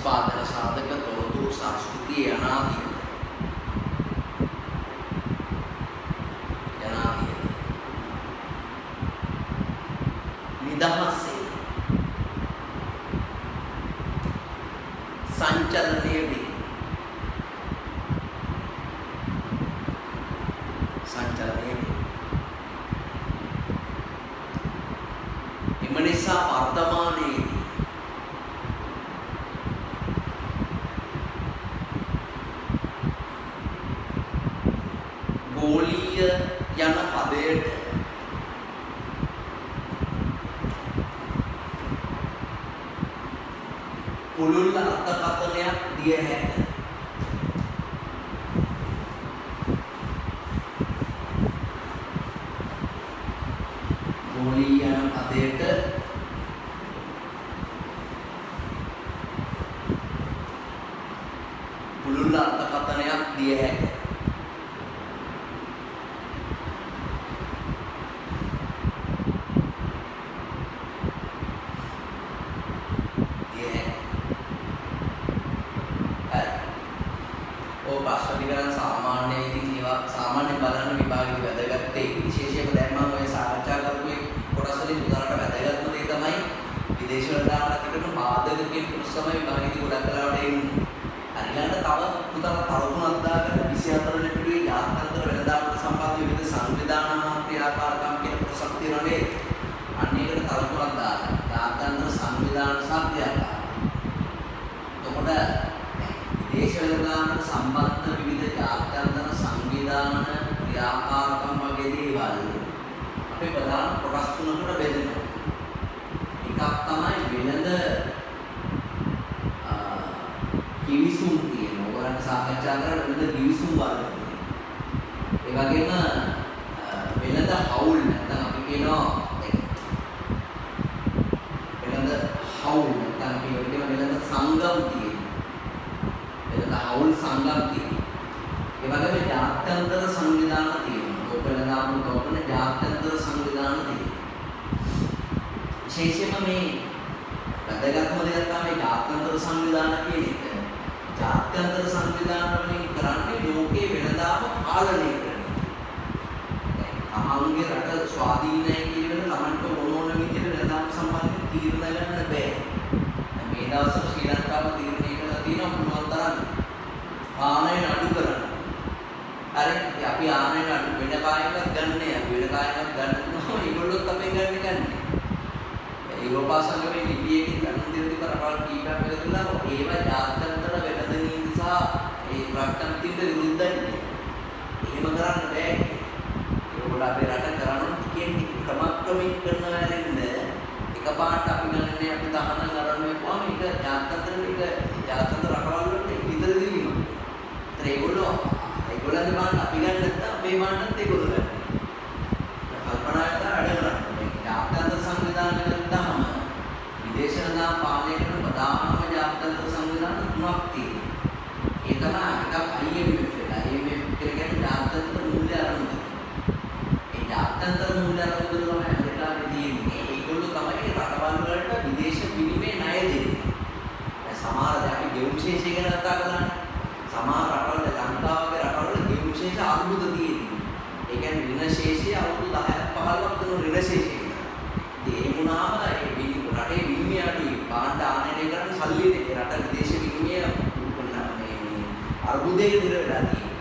නිෂ්පාදන සාධක තොරතුරු සංස්කෘතිය යනාදී නිදහසේ සංචලනයේදී එම නිසා වර්තමානයේදී ගෝලීය යන පදයට පුළුල් අර්ථකථනයක් දිය හැකියි. ගෝලීය යන පදයට පුළුල් අර්ථකථනයක් දිය හැකියි. සාමාන්‍ය බලන්න විභාගයේ වැදගත් ඒ විශේෂයෙන්ම දැන් මම ඔය සාකච්ඡා කරපු කොටස් වලින් උදාහරණ වැදගත්ම දේ තමයි විදේශ වල දාන ටිකට බාධක කියන කොටස තමයි විභාගයේදී ගොඩක් වෙලාවට එන්නේ. ඊළඟට තව පුතල තව තුනක් දාගෙන 24 වෙනි පිටුවේ යාත්‍රාන්තර වෙළඳාමට සම්බන්ධ විවිධ සංවිධාන හා ක්‍රියාකාරකම් කියන කොටසක් තියෙනවා නේද? අන්න ඒකට තව තුනක් දාලා යාත්‍රාන්තර සංවිධාන සහ ක්‍රියාකාරකම්. එතකොට විදේශ වෙළඳාමට සම්බන්ධ විවිධ යාත්‍රාන්තර සංවිධාන ක්‍රියාකාරකම් වගේ දේවල් අපේ ප්‍රධාන කොටස් තුනකට බෙදෙනවා. එකක් තමයි වෙළඳ කිවිසුම් තියෙනවා. ඔයගොල්ලන් සාකච්ඡා කරලා වෙළඳ කිවිසුම් වර්ග තියෙනවා. ඒ වගේම වෙළඳ හවුල් නැත්නම් අපි කියනවා වෙළඳ හවුල් නැත්නම් අපි කියනවා වෙළඳ සංගම් තියෙනවා. වෙළඳ හවුල් සංගම් තියෙනවා. ඒ වගේම ජාත්‍යන්තර සංවිධාන තියෙනවා. ඔපලදාම තෝරන ජාත්‍යන්තර සංවිධාන තියෙනවා. විශේෂයෙන්ම මේ වැදගත්ම දෙයක් තමයි ජාත්‍යන්තර සංවිධාන කියන එක. ජාත්‍යන්තර සංවිධාන වලින් කරන්නේ ලෝකයේ වෙළඳාම පාලනය කරන එක. තමන්ගේ රට ස්වාධීනයි කියන තමන්ට ඕන විදිහට වෙළඳාම සම්බන්ධයෙන් තීරණ ගන්න බෑ. මේ දවස්වල ශ්‍රී ලංකාව තීරණය කරලා තියෙනවා පුළුවන් තරම් ආනයන අඩු කරන්න. හරි අපි ආනයන අඩු වෙන කායයක් ගන්නෑ. අපි වෙන කායයක් ගන්න තුනම ඒගොල්ලොත් අපෙන් ගන්න. යුරෝපා සංගමයේ ලිපියකින් ගන්න දිරදී කරපාල කීපයක් වෙලදලා ඒවා ජාත්‍යන්තර වෙළඳ නීති සහ ඒ ප්‍රාක්‍තන්තිට විරුද්ධයි. එහෙම කරන්න බෑ. ඒකට අපේ රට කරන ටිකෙන් ක්‍රමක්‍රමික කරන වැඩෙන්න එකපාරට අපි ගන්නනේ අපි තහනම් කරන්නේ කොහොම මේක ජාත්‍යන්තර රටවල් වලට විතර දෙවීම. ඒගොල්ලන්ගේ මාන අපි ගන්න නැත්නම් අපේ මානත් ඒගොල්ලෝ ගන්න. කල්පනා කරලා වැඩ කරන්න. ජාත්‍යන්තර සංවිධාන ගත්තාම විදේශ දාන පාලනය කරන ප්‍රධානම ජාත්‍යන්තර සංවිධාන තුනක් තියෙනවා. ඒ තමයි එකක් IMF එක. IMF කියන්නේ ජාත්‍යන්තර මූල්‍ය ආරම්භය. ඒ ජාත්‍යන්තර මූල්‍ය ආරම්භය තමයි ඇමරිකාවේ තියෙන්නේ. ඒගොල්ලෝ තමයි රටවල් වලට විදේශ විනිමය ණය දෙන්නේ. සමහර දැන් අපි ගෙවුම් ශේෂය ගැන කතා කරන්නේ. සමහර රටවල ලංකාව වගේ රටවල ගෙවුම් ශේෂ අර්බුද තියෙනවා. ඒ කියන්නේ ඍණ ශේෂය අවුරුදු 10ක් 15ක් තුන ඍණ ශේෂය. ඒ වුණාම රටේ විනිමය අඩුයි. බාණ්ඩ ආනයනය කරන්න සල්ලි දෙන්නේ. රට විදේශ විනිමය මේ අර්බුදයකට ඉර වෙලා තියෙනවා.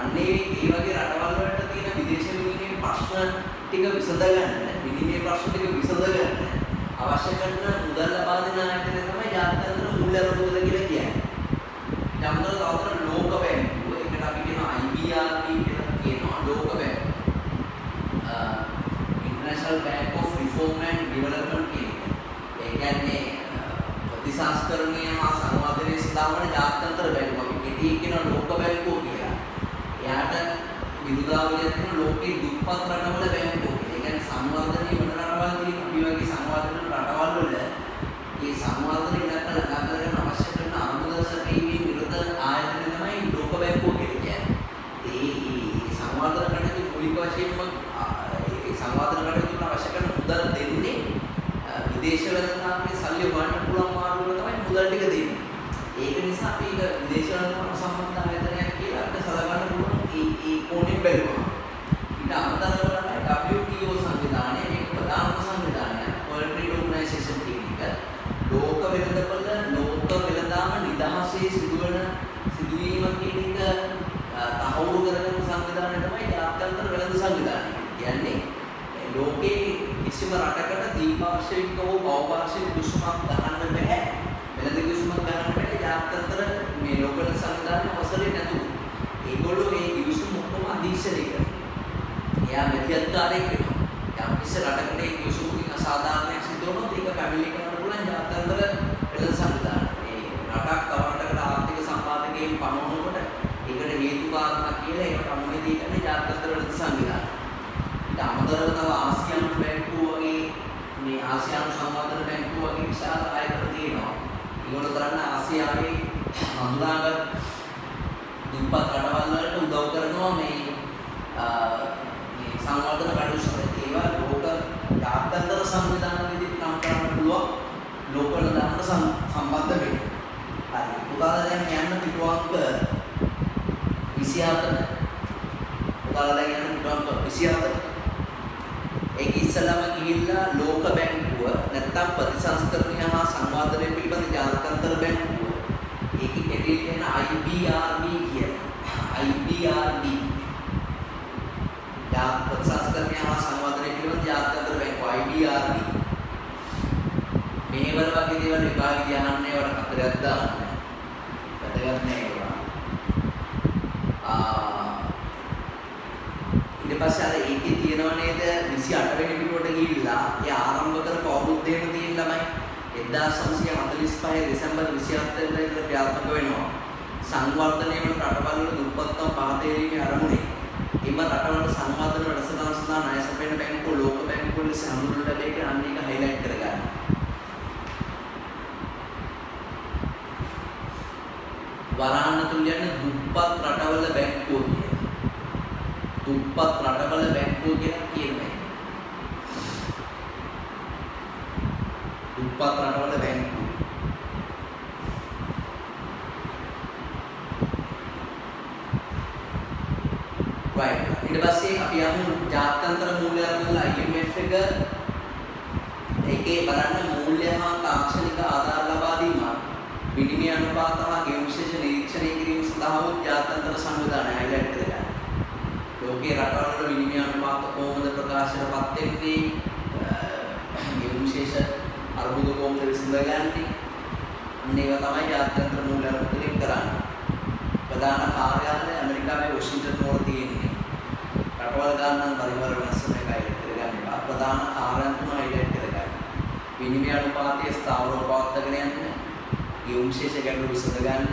අන්න ඒ වගේ රටවල් වලට තියෙන විදේශ විනිමය ප්‍රශ්න ටික විසඳගන්න, විනිමය ප්‍රශ්න ටික විසඳගන්න අවශ්‍ය කරන මුදල් ලබා දෙන ආයතනය තමයි ජාත්‍යන්තර මූල්‍ය අරමුදල කියලා කියන්නේ. ජාත්‍යන්තර තවතර ලෝක බැංකුව, ඒකට අපි කියනවා IBRD කියලා කියනවා ලෝක බැංකුව. International Bank of Reform and Development කියන එක. ඒ කියන්නේ ප්‍රතිසංස්කරණය හා සංවර්ධනය සඳහා වන ජාත්‍යන්තර බැංකුව. අපි කෙටි කියන ලෝක බැංකුව කියලා. එයාට විරුදාවලියක් තියෙන ලෝකයේ දුප්පත් රටවල බැංකුව. ඒ කියන්නේ සංවර්ධනය වන රටවල් තියෙන අපි වගේ සංවර්ධන රටවල් වල මේ සංවර්ධනය ඉලක්ක ළඟා කරගෙන අවශ්‍ය කරන අනුමත සැපීමේ නිරත ආයතනය තමයි ලෝක බැංකුව කියන්නේ. ඒ සංවර්ධන කටයුතු මූලික වශයෙන්ම සංවාදන කටයුතු අවශ්‍ය කරන මුදල් දෙන්නේ විදේශ වෙළඳාමේ සල්ලි වන්න පුළුවන් මාර්ගවල තමයි මුදල් ටික දෙන්නේ. කරන සම්බන්ධ ආයතනයක් කියලා අපිට සලකන්න පුළුවන් ඒ කෝණයෙන් බැලුවා. ඊට අමතරව WTO සංවිධානය මේක ප්‍රධාන සංවිධානයක්. World Trade Organization කියන එක ලෝක වෙළඳපොළ ලෝක වෙළඳාම නිදහසේ සිදුවීම කියන එක තහවුරු කරන සංවිධානය තමයි ජාත්‍යන්තර වෙළඳ සංවිධානය. කියන්නේ ලෝකේ කිසිම රටකට දීපාර්ශ්වික හෝ බහුපාර්ශ්වික දුෂ්මක් ගන්න බෑ. වෙළඳ කිවිසුමක් ගන්න බෑ ජාත්‍යන්තර මේ ලෝක වෙළඳ සංවිධානය අවසරේ නැතුව. ඒගොල්ලෝ මේ කිවිසුම ඔක්කොම අධීක්ෂණය කරනවා. එයා මෙතියත්කාරයෙක් වෙනවා. යම් කිසි රටකට ඒ කිවිසුමකින් අසාධාරණයක් සිදු වුණොත් ඒක පැමිණිලි කරන්න පුළුවන් ජාත්‍යන්තර වෙළඳ සංවිධානය. මේ රටක් තව රටකට ආර්ථික සම්පාදකයෙන් පනවනකොට ඒකට හේතු කාරණා කියලා ඒකට අනුමැතිය ගන්න ජාත්‍යන්තර වෙළඳ සංවිධානය. ඊට අමතරව තව ආසියානු බැංකුව වගේ මේ ආසියානු සංවර්ධන බැංකුව වගේ විශාල ආයතන තියෙනවා. ඒගොල්ලෝ කරන්නේ ආසියාවේ හඳුනාගත් දුප්පත් රටවල් වලට උදව් කරනවා මේ සංවර්ධන කටයුතු ඒවා ලෝක ජාත්‍යන්තර සංවිධාන විදිහට නම් කරන්න පුළුවන් ලෝක වෙළඳාමට සම්බන්ධ වෙන්නේ. හරි. උදාහරණ දැන් යන්න පිටුවංක 27ට. උදාහරණ දැන් යන්න පිටුවංක 27ට. ඒක ඉස්සලම ගිහිල්ලා ලෝක බැංකුව නැත්නම් ප්‍රතිසංස්කරණය හා සංවර්ධනය පිළිබඳ ජාත්‍යන්තර බැංකුව ඒකේ කෙටි කියන IBRD කියලා. IBRD ප්‍රතිසංස්කරණය හා සංවර්ධනය පිළිබඳ ජාත්‍යන්තර බැංකුව IBRD මේවල වගේ දේවල් විභාගෙදී අහන්නේ වල හතරක් දාන්න. වැදගත් නෑ ඒවා. ඊට පස්සේ අර ඒකේ තියෙනව නේද 28 වෙනි පිටුවට ගිහිල්ලා ඒ ආරම්භ කරපු අවුරුද්දේම තියෙන ළමයි 1945 දෙසැම්බර් 27 වෙනිදා ඉඳලා ක්‍රියාත්මක වෙනවා. සංවර්ධනය වන රටවල් වල දුප්පත්කම් පහතේරීමේ අරමුණේ එම රටවල සංවර්ධන වැඩසටහන සඳහා ණය සපයන බැංකුව ලෝක බැංකුව ලෙස හඳුන්වන ලැබෙක අන්න එක හයිලයිට් කරගන්න. වරහන් තුල යන දුප්පත් රටවල බැංකුව කියලා. දුප්පත් රටවල බැංකුව කියලා කියනවා. දුප්පත් රටවල බැංකුව. right. ඊට පස්සේ අපි යමු ජාත්‍යන්තර මූල්‍ය අරමුදල IMF එක ඒකේ බලන්න මූල්‍ය හා තාක්ෂණික ආධාර ලබා දීම විනිමය අනුපාත හා ගෙවුම් විශේෂ නිරීක්ෂණය කිරීම සඳහා වූ ජාත්‍යන්තර සංවිධානය හයිලයිට් කරගන්න. ලෝකයේ රටවල් වල විනිමය අනුපාත කොහොමද ප්‍රකාශනපත් වෙන්නේ? ගෙවුම් විශේෂ අර්බුද කොහොමද විසඳගන්නේ? අන්න ඒවා තමයි ජාත්‍යන්තර මූල්‍ය අරමුදලෙන් කරන්නේ. ප්‍රධාන කාර්යාලය ඇමරිකාවේ වොෂින්ටන් නුවර තියෙන්නේ. රටවල් ගන්න පරිවර්තන වෙනස් වෙන එකයි හයිලයිට් කරගන්න. ප්‍රධාන කාර්යයන් තුන හයිලයිට් කරගන්න. විනිමය අනුපාතයේ ස්ථාවරව පවත්වාගෙන යන්න. ගෙවුම් විශේෂ ගැටලු විසඳ ගන්න.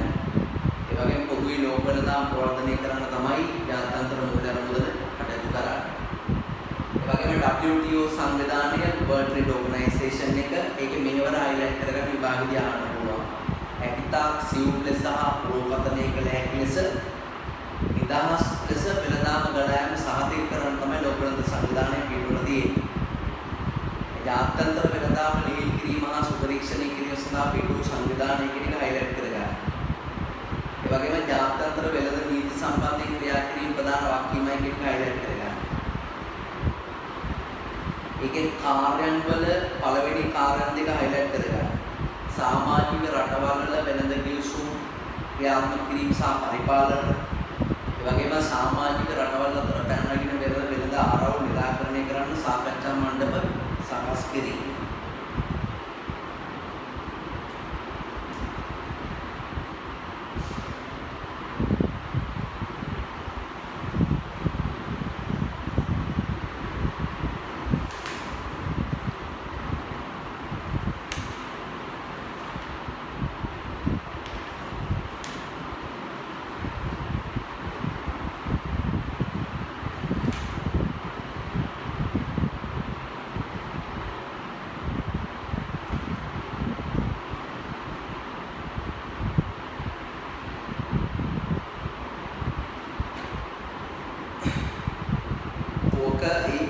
ඒ වගේම පොදුවේ ලෝක වෙළඳාම් ප්‍රවර්ධනය කරන්න තමයි ජාත්‍යන්තර මූල්‍ය අරමුදල කටයුතු කරන්නේ. ඒ වගේම WTO සංවිධානය World Trade Organization එක ඒකේ මෙහෙවර හයිලයිට් කරගන්න විභාගෙදී අහන්න පුළුවන්. ඇකිතාක් සියුම් ලෙස හා ප්‍රෝපතනය කළ හැකි ලෙස නිදහස් ලෙස වෙළඳාම ගණයන් සහතික කරන්න තමයි ලෝක වෙළඳ සංවිධානය පිටුවල තියෙන්නේ. ජාත්‍යන්තර වෙළඳාම ලිහිල් කිරීම හා සුපරීක්ෂණය කිරීම සඳහා පිටු සංවිධානය කියන එක හයිලයිට් කරගන්න. ඒ වගේම ජාත්‍යන්තර වෙළඳ නීති සම්බන්ධයෙන් ක්‍රියා කිරීම ප්‍රධාන වාක්‍යමයි කියන එක හයිලයිට් කරගන්න. ඒකේ කාර්යයන් වල පළවෙනි කාර්යයන් දෙක හයිලයිට් කරගන්න. සමාජික රටවල් වල වෙළඳ කිවිසුම් ක්‍රියාත්මක කිරීම සහ පරිපාලන ඒ වගේම සමාජික රටවල් අතර පැන නගින වෙළඳ ආරවුල් නිරාකරණය කරන්න සාකච්ඡා මණ්ඩප සකස් කිරීම.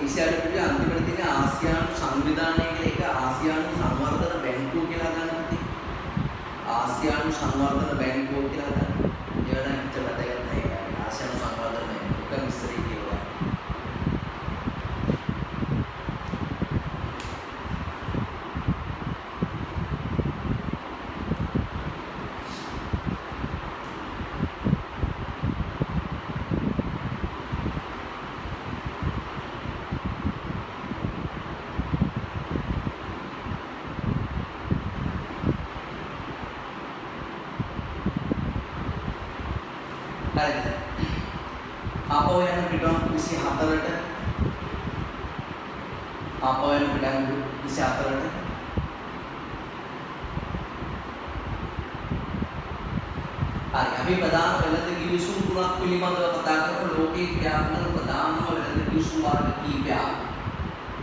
විශාල පිළිවෙල අන්තිමට තියෙන ආසියානු සංවිධානය කියලා එක ආසියානු සංවර්ධන බැංකුව කියලා ගන්නවා. ආසියානු සංවර්ධන බැංකුව කියලා ගන්නවා. හරිද? ආපහු යන පිටුම් 24ට ආපහු යන පිටුම් 24ට හරි අපි ප්‍රධාන වෙළඳ කිවිසුම් තුනක් පිළිබඳව කතා කරමු. ලෝකයේ ක්‍රියාත්මක ප්‍රධානම වෙළඳ කිවිසුම් වර්ග කීපයක්.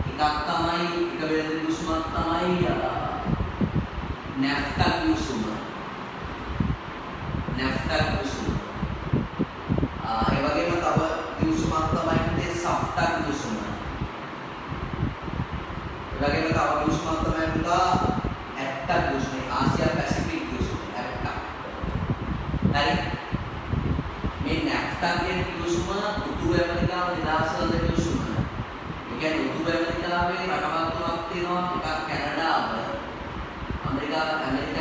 එකක් තමයි එක වෙළඳ කිවිසුමක් තමයි නැෆ්තා කිවිසුම. නැෆ්තා කිවිසුම. ඒ වගේම තව කිවිසුමක් තමයි මේ සෆ්තා කිවිසුම. ඒ වගේම තව කිවිසුමක් තමයි පුතා ඇට්ටා කිවිසුම. ආසියා පැසිෆික් කිවිසුම. ඇට්ටා. හරි. මේ නැෆ්තා කියන කිවිසුම උතුරු ඇමරිකාව නිදහස් වෙන කිවිසුම. ඒ කියන්නේ උතුරු ඇමරිකාවේ රටවල් තුනක් තියෙනවා. එකක් කැනඩාව, ඇමරිකා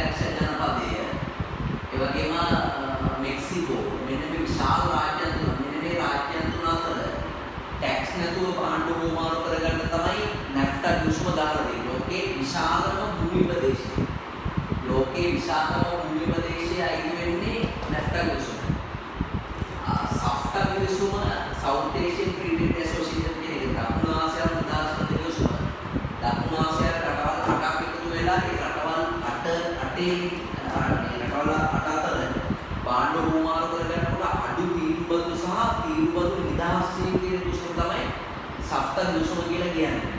එක්සත් ජනපදය, ඒ වගේම මෙක්සිකෝ. මෙන්න මේ විශාල රාජ්‍යයන් තුන. මෙන්න මේ රාජ්‍යයන් තුන අතර ටැක්ස් නැතුව පාණ්ඩු හුවමාරු කරගන්න තමයි නැෆ්තා කිවිසුම දාලා දෙන්නේ. ලෝකේ විශාලම භූමි ප්‍රදේශය. ලෝකේ විශාලම භූමි ප්‍රදේශය අයිති වෙන්නේ නැෆ්තා කිවිසුම. සෆ්තා කිවිසුම South Asian Free Trade Association කියන එක දකුණු ආසියාව නිදහස් කර කිවිසුම. දකුණු ආසියාවේ රටවල් 8ක් එකතු වෙලා ඒ රටවල් 8 අතර පාණ්ඩු හුවමාරු කරගන්නකොට අඩු තීරුබදු සහ තීරුබදු නිදහස් වීම කියන කිවිසුම තමයි සෆ්තා කිවිසුම කියලා කියන්නේ.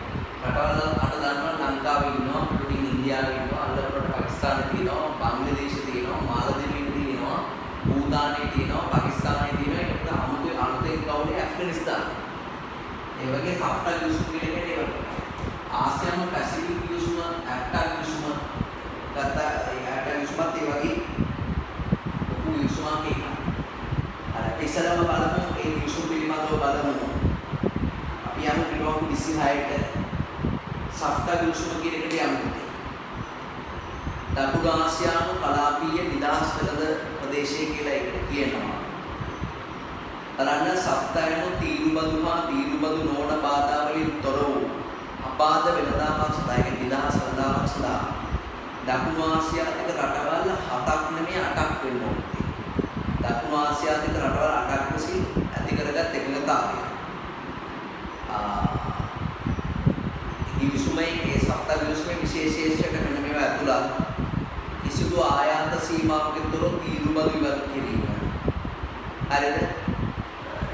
රටවල් 8 ගන්නවා ලංකාවේ ඉන්නවා, පිටින් ඉන්දියාවේ ඉන්නවා, අල්ලපුරට පාකිස්තානේ තියෙනවා, බංග්ලාදේශේ තියෙනවා, මාලදීවයේ තියෙනවා, භූතානයේ තියෙනවා, පාකිස්තානයේ තියෙනවා, ඒකට අමුතෙන් කවුලේ ඇෆ්ගනිස්තාන. ඒ වගේ සෆ්තා කිවිසුම කියන්නේ ඒ වගේ. ආසියානු පැසිෆික් කිවිසුම, ඇට්ටා කිවිසුම ගත්තා. ඒ ඇට්ටා කිවිසුමත් ඒ වගේ ලොකු කිවිසුමක් එකක්. අර ඉස්සරහම බලමු ඒ කිවිසුම පිළිබඳව බලමු. අපි යමු පිටුම් 26ට සෆ්තා කිවිසුම කියන එකට යමු. දකුණු ආසියානු කලාපීය නිදහස් වෙළඳ ප්‍රදේශය කියලා එකට කියනවා. බලන්න සෆ්තා යනු තීරුබදු හා තීරුබදු නොවන බාධා වලින් තොර වූ අබාධ වෙළඳාමක් සඳහා නිදහස් වෙළඳාමක් සඳහා දකුණු ආසියාතික රටවල් 7ක් නෙමෙයි 8ක් වෙන්න ඕනේ. දකුණු ආසියාතික රටවල් 8ක් විසින් ඇති කරගත් එකඟතාවය. කිවිසුමේ ඒ සෆ්තා කිවිසුමේ විශේෂීත්වයක මෙන්න මේවා ඇතුළත් කිසිදු ආයාත සීමාවකින් තොරව තීරුබදු ඉවත් කිරීම. හරිද?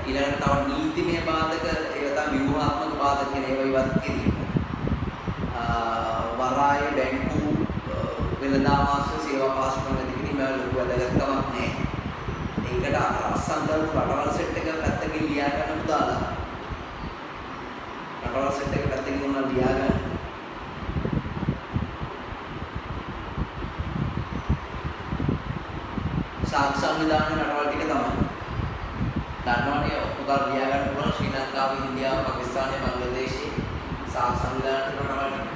ඊළඟට තව නීතිමය බාධක ඒවා තමයි ව්‍යුහාත්මක බාධක කියන ඒවා ඉවත් කිරීම. වරාය බැංකු වෙළඳාම ආශ්‍රිත සේවා පාස්කම් ඇති කිරීම ලොකු වැදගත්කමක් නැහැ. ඒකට අසංගත රටවල් සෙට් එක පැත්තකින් ලියා ගන්න පුතාලා. රටවල් සෙට් එක පැත්තකින් උනා ලියා ගන්න. සාක් සංවිධානයේ රටවල් ටික තමයි. දන්නවනේ පුතා ලියා ගන්න පුළුවන් ශ්‍රී ලංකාව, ඉන්දියාව, පාකිස්තානය, බංග්ලාදේශය, සාක් සංවිධානයේ රටවල් ටික.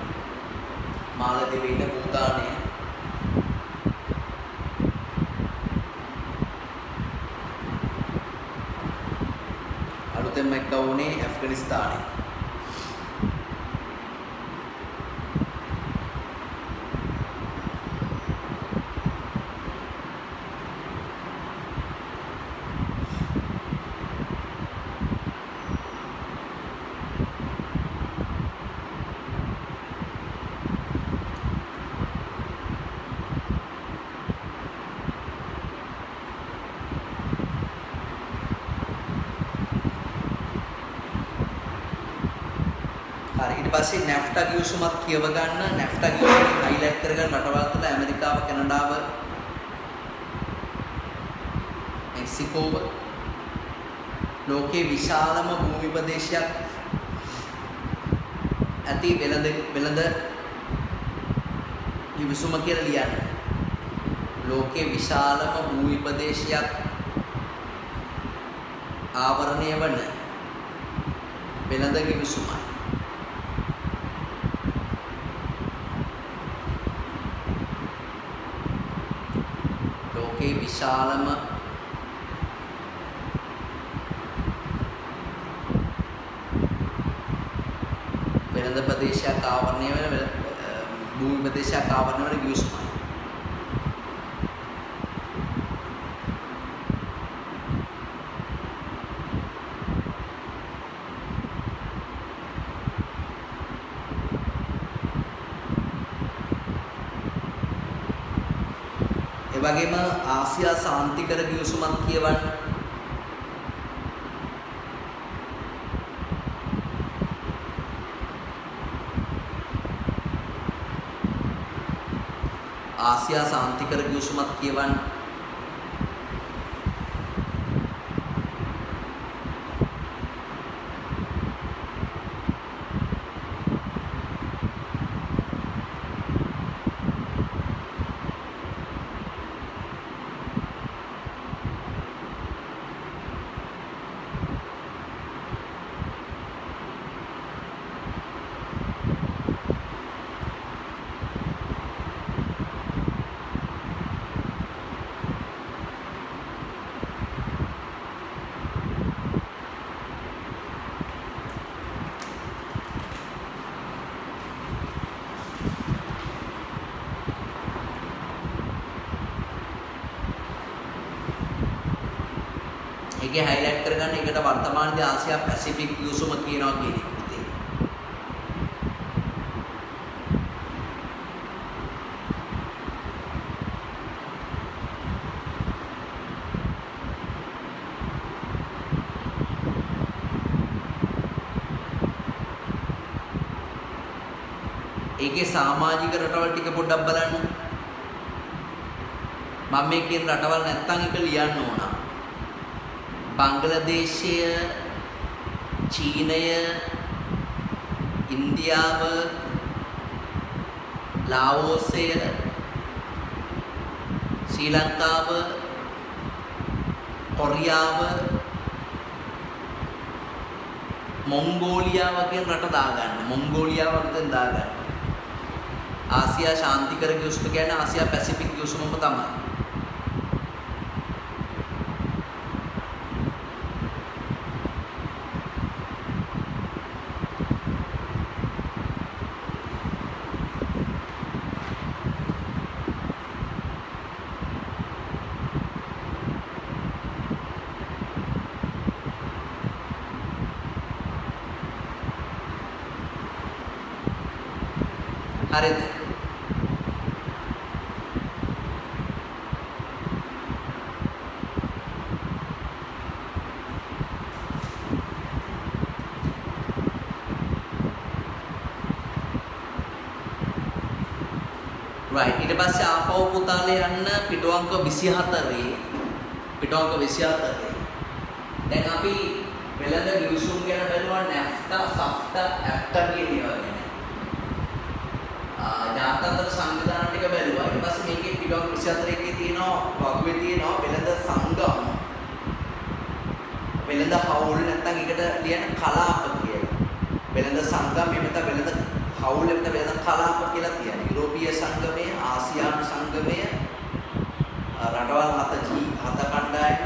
මාලදීවයේ භූතානය අලුතෙන්ම එක්ක වුණේ ඇෆ්ගනිස්තානය. ඊට පස්සේ නැෆ්ටා කිවිසුමක් කියව ගන්න. නැෆ්ටා කිවිසුම හයිලයිට් කරගන්න රටවල් තුන ඇමරිකාව, කැනඩාව, මෙක්සිකෝව ලෝකේ විශාලම භූමි ප්‍රදේශයක් ඇති වෙළඳ කිවිසුම කියලා ලියන්න. ලෝකේ විශාලම භූමි ප්‍රදේශයක් ආවරණය වන වෙළඳ කිවිසුමයි. විශාලම වෙළඳ ප්‍රදේශයක් ආවරණය වෙන භූමි ප්‍රදේශයක් ආවරණය වෙන කිවිසුමයි. වගේම ආසියා සාන්තිකර ගිවිසුමක් කියවන්න. ආසියා සාන්තිකර ගිවිසුමක් කියවන්න. ඒකේ highlight කරගන්න එකට වර්තමානයේ ආසියා පැසිෆික් ගිවිසුම කියනවා කියන එක. ඒකේ සමාජික රටවල් ටික පොඩ්ඩක් බලන්න. මම මේ කියන රටවල් නැත්තම් ඒක ලියන්න ඕන. බංග්ලාදේශය, චීනය, ඉන්දියාව, ලාओसය, ශ්‍රී ලංකාව, කොරියාව, මොංගෝලියාව කියන රට දාගන්න. මොංගෝලියාව වගේ දාගන්න. ආසියා ශාන්තිකර ගිවිසුම කියන්නේ ආසියා පැසිෆික් ගිවිසුමම තමයි. හරිද? right ඊට පස්සේ ආපහු පුතාලේ යන්න පිටුවංක 24 පිටුවංක 24 දැන් අපි වෙළඳ ගිවිසුම් ගැන බලනවා නැෆ්ටා සෆ්ටා ඇෆ්ටා කියන ඒවා ගැන ජාත්‍යන්තර සංවිධාන ටික බැලුවා ඊට පස්සේ මේකේ පිටුවංක 24 එකේ තියෙනවා වගුවේ තියෙනවා වෙළඳ සංගම් වෙළඳ හවුල් නැත්නම් ඒකට ලියන කලාප කියලා වෙළඳ සංගම් එහෙම නැත්නම් වෙළඳ හවුල් එක්ක වෙළඳ කලාප කියලා කියන්නේ යුරෝපීය සංගමය ආසියානු සංගමය රටවල් 7 කණ්ඩායම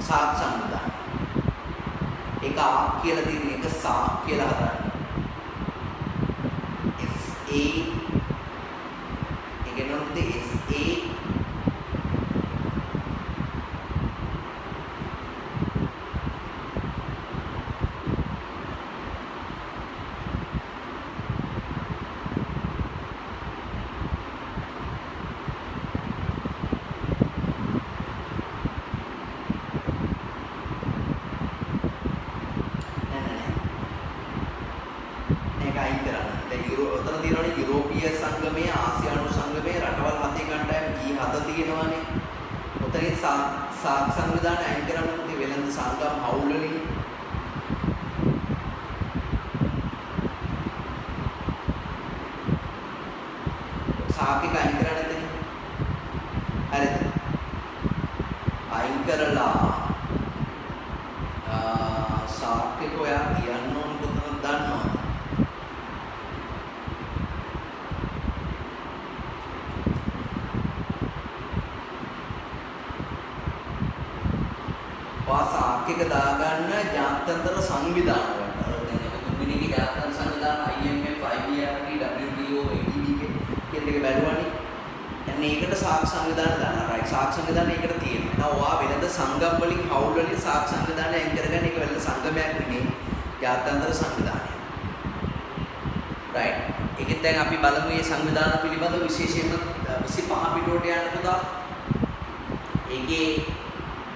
සාත් සංවිධාන ඒක ආක් කියලා තියෙන එක සාක් කියලා හදන්න SA ඒක නෝත් SA යුරෝපීය සංගමය ආසියානු සංගමය රටවල් 7 කණ්ඩායම G7 තියෙනවානේ. ඔතනින් සාක් සංවිධානය අයින් කරන්න පුතේ වෙළඳ සංගම් හවුල් වලින්. සාක් එක අයින් කරන්න එතනින්. හරිද? අයින් කරලා සාක් එක ඔයා තියන්න ඕන කොතනද දන්නවද? එක දාගන්න ජාත්‍යන්තර සංවිධාන වලට. දැන් අපි තුන්වෙනි ජාත්‍යන්තර සංවිධාන IMF, IBRD, WTO, ADB කියන එක බැලුවානේ. දැන් ඒකට සාක් සංවිධාන දානවා. රයිට් සාක් සංවිධාන ඒකට තියෙනවා. එහෙනම් ඔයා වෙළඳ සංගම් වලින් හවුල් වලින් සාක් සංවිධානය අයින් කරගන්න ඒක වෙළඳ සංගමයක් නෙමෙයි ජාත්‍යන්තර සංවිධානය. රයිට්. ඒකෙන් දැන් අපි බලමු මේ සංවිධාන පිළිබඳව විශේෂයෙන්ම 25 පිටුවට යන්න පුතා. ඒකේ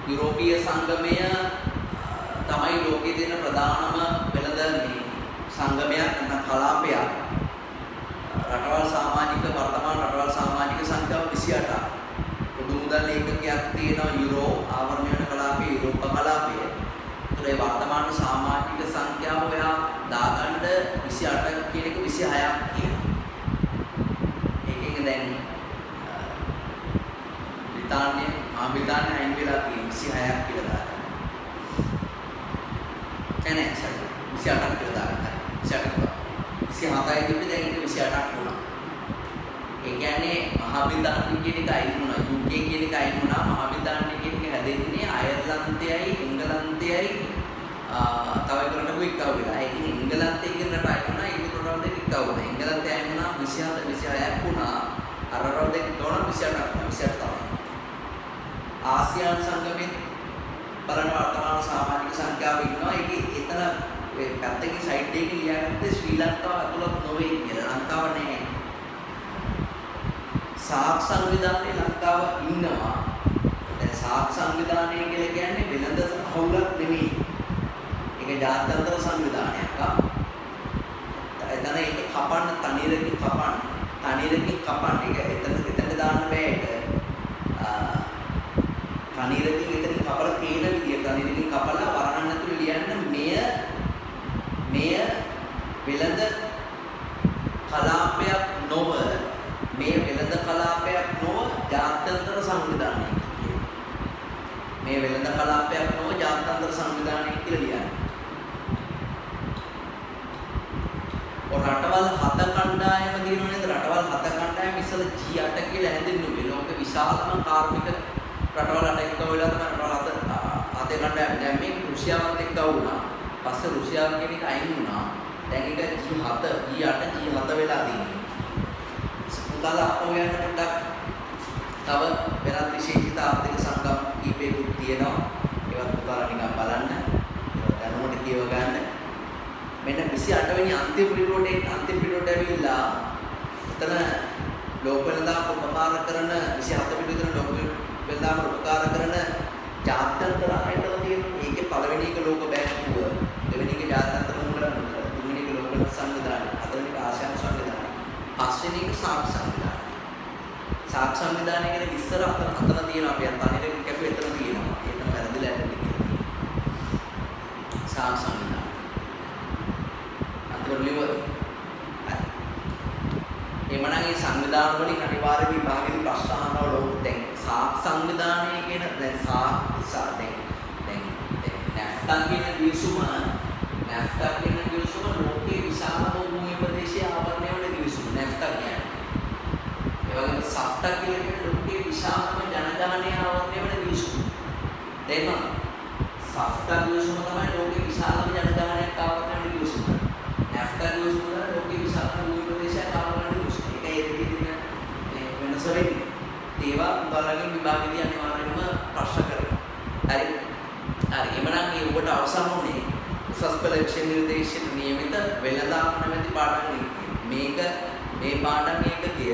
යුරෝපීය සංගමය තමයි ලෝකයේ තියෙන ප්‍රධානම වෙළඳ මේ සංගමයක් නැත්නම් කලාපයක්. රටවල් සමාජික වර්තමාන රටවල් සමාජික සංඛ්‍යාව 28ක්. පොදු මුදල් ඒකකයක් තියෙනවා යුරෝ ආවරණය වන කලාපයේ යුරෝප කලාපය. ඒ වර්තමාන සමාජික සංඛ්‍යාව ඔයා දාගන්න 28 කියන එක 26ක් කියනවා. ඒකෙන් දැන් බ්‍රිතාන්‍ය අයින් වෙලා තියෙන 26ක් කියලා දාගන්න. එනේ 28ක් කියලා දාගන්න. 27යි තිබ්බේ දැන් ඒක 28ක් වුණා. ඒ කියන්නේ මහා බ්‍රිතාන්‍ය කියන එක අයින් වුණා. UK කියන එක අයින් වුණා. මහා බ්‍රිතාන්‍ය කියන එක හැදෙන්නේ අයර්ලන්තයයි එංගලන්තයයි තව එකකට එක්කව වෙලා. ඒ කියන්නේ එංගලන්තයේ කියන රට අයින් වුණා. ඒක රටවල් දෙක එක්කව වුණා. එංගලන්තය අයින් වුණා 27 26ක් වුණා. අර රටවල් දෙක ගොන 28 තමයි. ආසියානු සංගමයේ බලන වර්තමාන සමාජික සංඛ්‍යාව ඉන්නවා. ඒකේ එතන ඔය පැත්තකින් සයිඩ් එකේ ලියාගත්තේ ශ්‍රී ලංකාව ඇතුළත් නොවේ කියලා. ලංකාව නැහැ. සාක් සංවිධානයේ ලංකාව ඉන්නවා. දැන් සාක් සංවිධානය කියලා කියන්නේ වෙළඳ හවුලක් නෙමෙයි. ඒක ජාත්‍යන්තර සංවිධානයක්. එතන ඒක කපන්න තනියරකින් කපන්න. ඒක එතන දාන්න බෑ ඒක. තනියරකින් එතනින් කපලා තේන විදිය තනියරකින් කපලා වරහන් ඇතුලේ ලියන්න මෙය වෙළඳ කලාපයක් නොව ජාත්‍යන්තර සංවිධානයක් කියනවා. මේ වෙළඳ කලාපයක් නොව ජාත්‍යන්තර සංවිධානයක් කියලා ලියන්න. රටවල් 7 කණ්ඩායම තියෙනවා නේද? රටවල් 7 කණ්ඩායම ඉස්සෙල් G8 කියලා හැදෙන්නේ. ලෝක විශාලම කාර්මික රටවල් 8 එක්ක වෙලා තමයි රටවල් 7 කණ්ඩායම. දැන් මේ රුසියාවත් එක්ක වුණා. පස්සේ රුසියාව කියන එක අයින් වුණා. දැන් ඒක G8 වෙලා තියෙනවා. පුතාලා අපෝ යන පොඩ්ඩක් තව වෙනත් විශේෂිත ආර්ථික සංගම් කීපයකුත් තියෙනවා. ඒවත් පුතාලා නිකන් බලන්න. දැනුමට කියව ගන්න. මෙන්න 28 වෙනි අන්තිම පිටුවට ඇවිල්ලා එතන ලෝක වෙළඳාම උපකාර කරන 27 පිටුවේදී ලෝක වෙළඳාම උපකාර කරන ජාත්‍යන්තර ආයතන තියෙනවා. ඒකේ පළවෙනි එක ලෝක බැංකුව, දෙවෙනි එක ජාත්‍යන්තර මූලධන, තුන්වෙනි එක ලෝක සංවිධානය, හතරවෙනි එක ආසියානු සංවිධානය, පස්වෙනි එක සාක් සංවිධානය. සාක් සංවිධානය කියන විස්තර අතන තියෙනවා. අපි අතනින් කැපුවේ එතන තියෙනවා. ඒක වැරදිලා ඇති කියලා. සාක් සංවිධානය. අතන ලියවද? එමනම් මේ සංවිධාන වලින් අනිවාර්ය විභාගෙදි ප්‍රශ්න අහනවා ලෝක දැන් සාක් සංවිධානය කියන දැන් නැෆ්තා කියන දිවිසුම ලෝකයේ විශාලම භූමි ප්‍රදේශයේ ආවරණය වන දිවිසුම නැෆ්තා කියන්නේ. ඒ වගේම සෆ්තා කියන්නේ ලෝකයේ විශාලම ජනගහනය ආවරණය වන දිවිසුම. තේරෙනවද? සෆ්තා දිවිසුම තමයි ලෝකයේ විශාලම ජනගහනයක් ආවරණය වන දිවිසුම. නැෆ්තා දිවිසුම තමයි ලෝකයේ විශාලම භූමි ප්‍රදේශයක් ආවරණය වන දිවිසුම. ඒකයි ඒ දෙකේ තියෙන වෙනස වෙන්නේ. ඒවා උදාලකින් විභාගෙදී අනිවාර්යයෙන්ම ප්‍රශ්න කරනවා. හරි. එමනම් මේ ඔබට අවසන් වුණේ උසස් පෙළ ක්ෂේත්‍ර නිර්දේශන නියමිත වෙළඳාම නැමැති පාඩම් මේක මේ පාඩම් එකකය